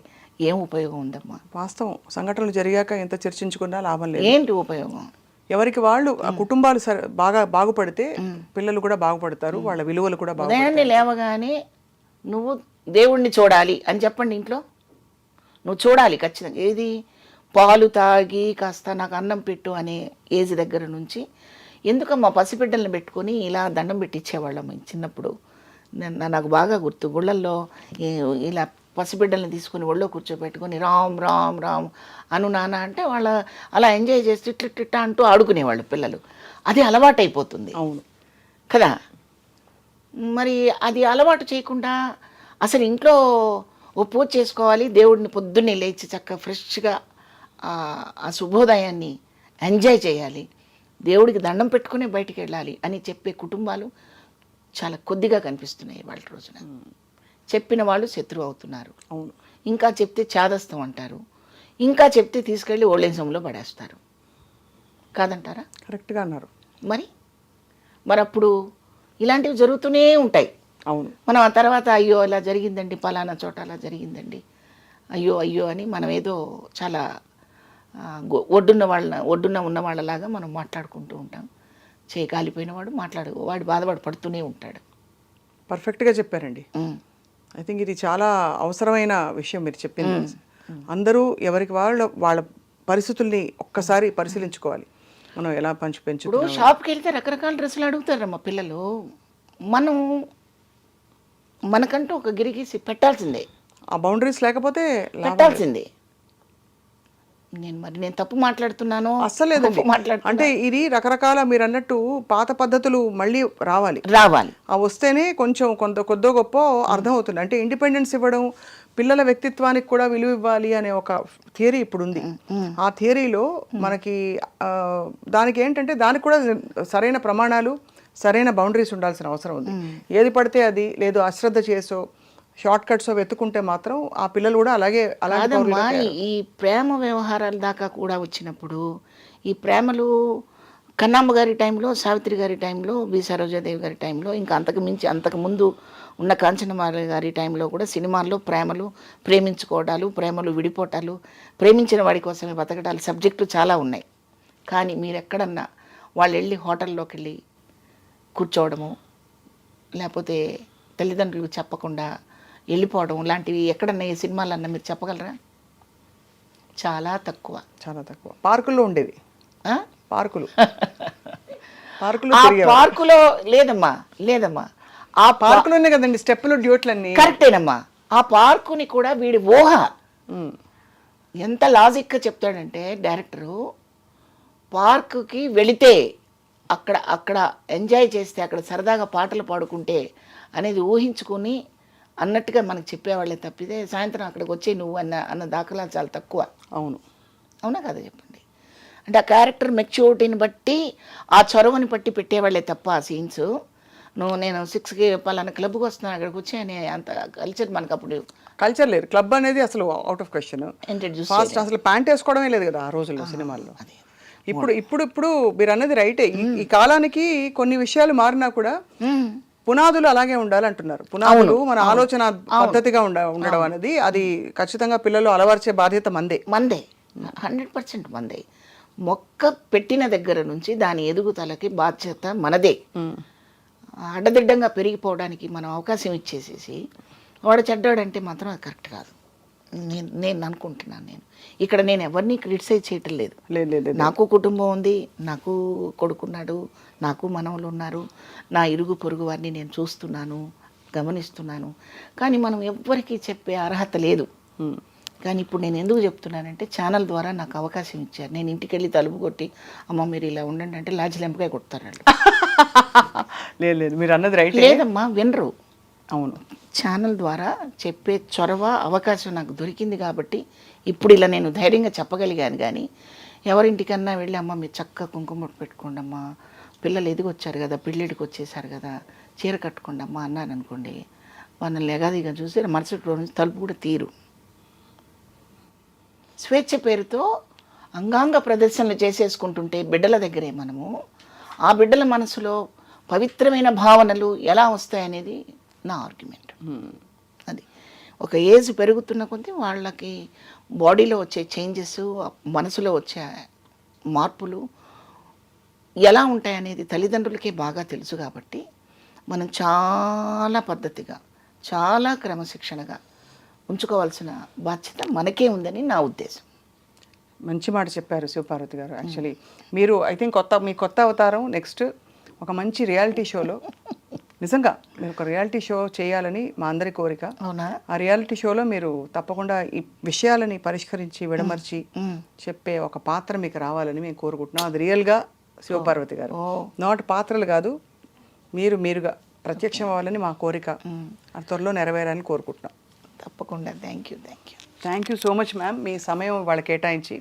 ఏం ఉపయోగం ఉందమ్మా? వాస్తవం, సంఘటనలు జరిగాక ఎంత చర్చించుకున్నా లాభం లేదు. ఏంటి ఉపయోగం? ఎవరికి వాళ్ళు, ఆ కుటుంబాలు బాగా బాగుపడితే పిల్లలు కూడా బాగుపడతారు, వాళ్ళ విలువలు కూడా ఉదయాన్నే లేవగానే నువ్వు దేవుణ్ణి చూడాలి అని చెప్పండి. ఇంట్లో నువ్వు చూడాలి ఖచ్చితంగా. ఏది, పాలు తాగి కాస్త నాకు అన్నం పెట్టు అనే ఏజ్ దగ్గర నుంచి, ఎందుకమ్మా పసిబిడ్డల్ని పెట్టుకొని ఇలా దండం పెట్టించేవాళ్ళం చిన్నప్పుడు. నాకు బాగా గుర్తు, గుళ్ళల్లో ఇలా పసిబిడ్డల్ని తీసుకుని ఒళ్ళో కూర్చోబెట్టుకొని రామ్ రామ్ రామ్ అను నాన్న అంటే వాళ్ళ అలా ఎంజాయ్ చేసి ఇట్ట అంటూ ఆడుకునేవాళ్ళు పిల్లలు. అది అలవాటైపోతుంది. అవును కదా. మరి అది అలవాటు చేయకుండా అసలు ఇంట్లో ఓ పూజ చేసుకోవాలి, దేవుడిని పొద్దున్నే లేచి చక్కగా ఫ్రెష్గా ఆ శుభోదయాన్ని ఎంజాయ్ చేయాలి, దేవుడికి దండం పెట్టుకుని బయటికి వెళ్ళాలి అని చెప్పే కుటుంబాలు చాలా కొద్దిగా కనిపిస్తున్నాయి వాళ్ళ రోజున. చెప్పిన వాళ్ళు శత్రువు అవుతున్నారు. అవును, ఇంకా చెప్తే చాదస్తం అంటారు, ఇంకా చెప్తే తీసుకెళ్ళి ఓల్డేజంలో పడేస్తారు. కాదంటారా? కరెక్ట్గా అన్నారు. మరి అప్పుడు ఇలాంటివి జరుగుతూనే ఉంటాయి. అవును, మనం ఆ తర్వాత అయ్యో అలా జరిగిందండి, పలానా చోట అలా జరిగిందండి, అయ్యో అని మనం ఏదో చాలా ఒడ్డున్న ఉన్న వాళ్ళలాగా మనం మాట్లాడుకుంటూ ఉంటాం. చేయి కాలిపోయిన వాడు బాధపడి పడుతూనే ఉంటాడు. పర్ఫెక్ట్గా చెప్పారండి. ఐ థింక్ ఇది చాలా అవసరమైన విషయం మీరు చెప్పింది. అందరూ ఎవరికి వాళ్ళ పరిస్థితుల్ని ఒక్కసారి పరిశీలించుకోవాలి. మనం ఎలా పెంచు. షాప్కి వెళ్తే రకరకాల డ్రెస్సులు అడుగుతారమ్మా పిల్లలు. మనకంటూ ఒక గిరిగీసి పెట్టాల్సిందే, ఆ బౌండరీస్ లేకపోతే పెట్టాల్సిందే. నేను తప్పు మాట్లాడుతున్నాను అస్సలు లేదండి. అంటే ఇది రకరకాల మీరు అన్నట్టు పాత పద్ధతులు మళ్ళీ రావాలి. ఆ వస్తేనే కొంచెం కొద్దో గొప్ప అర్థం అవుతుంది. అంటే ఇండిపెండెన్స్ ఇవ్వడం, పిల్లల వ్యక్తిత్వానికి కూడా విలువ ఇవ్వాలి అనే ఒక థియరీ ఇప్పుడు ఉంది. ఆ థియరీలో మనకి దానికి ఏంటంటే దానికి కూడా సరైన ప్రమాణాలు, సరైన బౌండరీస్ ఉండాల్సిన అవసరం ఉంది. ఏది పడితే అది, లేదు అశ్రద్ధ చేసో షార్ట్ కట్స్ వెతుకుంటే మాత్రం ఆ పిల్లలు కూడా అలాగే ఈ ప్రేమ వ్యవహారాల దాకా కూడా వచ్చినప్పుడు, ఈ ప్రేమలు కన్నమ్మ గారి టైంలో, సావిత్రి గారి టైంలో, బి సరోజాదేవి గారి టైంలో, ఇంకా అంతకు ముందు ఉన్న కాంచనమాల గారి టైంలో కూడా సినిమాల్లో ప్రేమలు, ప్రేమించుకోవడాలు, ప్రేమలు విడిపోవటాలు, ప్రేమించిన వాడి కోసమే బతకడాలు సబ్జెక్టు చాలా ఉన్నాయి. కానీ మీరు ఎక్కడన్నా వాళ్ళు వెళ్ళి హోటల్లోకి వెళ్ళి కూర్చోవడము, లేకపోతే తల్లిదండ్రులకు చెప్పకుండా వెళ్ళిపోవడం లాంటివి ఎక్కడన్నా ఈ సినిమాలన్నా మీరు చెప్పగలరా? చాలా తక్కువ. పార్కుల్లో ఉండేవి. పార్కులో లేదమ్మా ఆ పార్కులోనే కదండి స్టెప్పులు, డ్యూట్లన్నీ. కరెక్టేనమ్మా. ఆ పార్కుని కూడా వీడి ఊహ ఎంత లాజిక్గా చెప్తాడంటే డైరెక్టరు, పార్కుకి వెళితే అక్కడ ఎంజాయ్ చేస్తే, అక్కడ సరదాగా పాటలు పాడుకుంటే అనేది ఊహించుకొని అన్నట్టుగా మనకు చెప్పేవాళ్ళే తప్పితే సాయంత్రం అక్కడికి వచ్చే నువ్వు అన్న దాఖలా చాలా తక్కువ. అవునా కదా చెప్పండి. అంటే ఆ క్యారెక్టర్ మెచ్యూరిటీని బట్టి, ఆ చొరవని బట్టి పెట్టేవాళ్ళే తప్ప ఆ సీన్స్ నేను 6కి పలానా క్లబ్కి వస్తున్నాను అక్కడికి వచ్చి అనే అంత కల్చర్ మనకు అప్పుడు కల్చర్ లేదు. క్లబ్ అనేది అసలు అవుట్ ఆఫ్ క్వశ్చన్. ఫాస్ట్ అసలు ప్యాంట్ వేసుకోవడమే లేదు కదా ఆ రోజుల్లో సినిమాల్లో. ఇప్పుడు మీరు అన్నది రైటే. ఈ కాలానికి కొన్ని విషయాలు మారినా కూడా పునాదులు అలాగే ఉండాలంటున్నారు. పునాదులు మన ఆలోచన పద్ధతిగా ఉండడం అనేది అది ఖచ్చితంగా పిల్లలు అలవర్చే బాధ్యత మందే 100% మందే. మొక్క పెట్టిన దగ్గర నుంచి దాని ఎదుగుదలకి బాధ్యత మనదే. అడ్డదిడ్డంగా పెరిగిపోవడానికి మనం అవకాశం ఇచ్చేసేసి వాడు చెడ్డాడంటే మాత్రం అది కరెక్ట్ కాదు. నేను అనుకుంటున్నాను. ఇక్కడ నేను ఎవరిని క్రిటిసైజ్ చేయటం లేదు. నాకు కుటుంబం ఉంది, నాకు కొడుకున్నాడు, నాకు మనవలు ఉన్నారు, నా ఇరుగు పొరుగు వారిని నేను చూస్తున్నాను, గమనిస్తున్నాను. కానీ మనం ఎవ్వరికీ చెప్పే అర్హత లేదు. కానీ ఇప్పుడు నేను ఎందుకు చెప్తున్నానంటే ఛానల్ ద్వారా నాకు అవకాశం ఇచ్చారు. నేను ఇంటికి వెళ్ళి తలుపు కొట్టి అమ్మ మీరు ఇలా ఉండండి అంటే లాజిలెంపకాయ కొడతారు వాళ్ళు. లేదు మీరు అన్నది రైట్. లేదమ్మా వినరు. అవును, ఛానల్ ద్వారా చెప్పే చొరవ అవకాశం నాకు దొరికింది కాబట్టి ఇప్పుడు ఇలా నేను ధైర్యంగా చెప్పగలిగాను. కానీ ఎవరింటికన్నా వెళ్ళి అమ్మ మీరు చక్కగా కుంకుమ పెట్టుకోండి అమ్మా, పిల్లలు ఎదిగొచ్చారు కదా, పెళ్ళిడికి వచ్చేసారు కదా, చీర కట్టుకోండి అమ్మా అన్నాను అనుకోండి, వాళ్ళని ఎగాదిగా చూసి మరుసటి రోజు నుంచి తలుపు కూడా తీరు. స్వేచ్ఛ పేరుతో అంగాంగ ప్రదర్శనలు చేసేసుకుంటుంటే బిడ్డల దగ్గరే మనము ఆ బిడ్డల మనసులో పవిత్రమైన భావనలు ఎలా వస్తాయనేది నా ఆర్గ్యుమెంట్. అది ఒక ఏజ్ పెరుగుతున్న కొద్దీ వాళ్ళకి బాడీలో వచ్చే చేంజెస్, మనసులో వచ్చే మార్పులు ఎలా ఉంటాయనేది తల్లిదండ్రులకే బాగా తెలుసు. కాబట్టి మనం చాలా పద్ధతిగా, చాలా క్రమశిక్షణగా ఉంచుకోవాల్సిన బాధ్యత మనకే ఉందని నా ఉద్దేశం. మంచి మాట చెప్పారు శివపార్వతి గారు. యాక్చువల్లీ మీరు ఐ థింక్ మీ కొత్త అవతారం నెక్స్ట్ ఒక మంచి రియాలిటీ షోలో, నిజంగా మీరు ఒక రియాలిటీ షో చేయాలని మా అందరి కోరిక. అవునా? ఆ రియాలిటీ షోలో మీరు తప్పకుండా ఈ విషయాలని పరిష్కరించి విడమర్చి చెప్పే ఒక పాత్ర మీకు రావాలని మేము కోరుకుంటున్నాం. అది రియల్గా శివపార్వతి గారు, నాట్ పాత్రలు కాదు, మీరుగా ప్రత్యక్షం అవ్వాలని మా కోరిక. అది త్వరలో నెరవేరాలని కోరుకుంటున్నాం. తప్పకుండా. Thank you so much ma'am. మీ సమయం వాళ్ళు కేటాయించి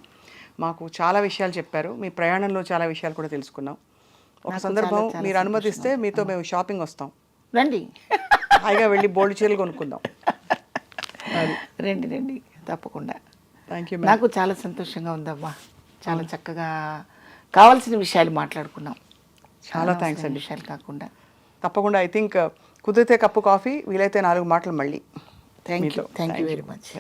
మాకు చాలా విషయాలు చెప్పారు. మీ ప్రయాణంలో చాలా విషయాలు కూడా తెలుసుకున్నాం. ఒక సందర్భం మీరు అనుమతిస్తే మీతో మేము షాపింగ్ వస్తాం. రండి, హాయిగా వెళ్ళి బోల్డ్ చీరలు కొనుక్కుందాం. రండి తప్పకుండా. Thank you. నాకు చాలా సంతోషంగా ఉందమ్మా. చాలా చక్కగా కావాల్సిన విషయాలు మాట్లాడుకున్నాం. చాలా థ్యాంక్స్ అండి. విషయాలు కాకుండా తప్పకుండా ఐ థింక్ కుదిరితే కప్పు కాఫీ, వీలైతే 4 మాటలు మళ్ళీ. Thank you very much.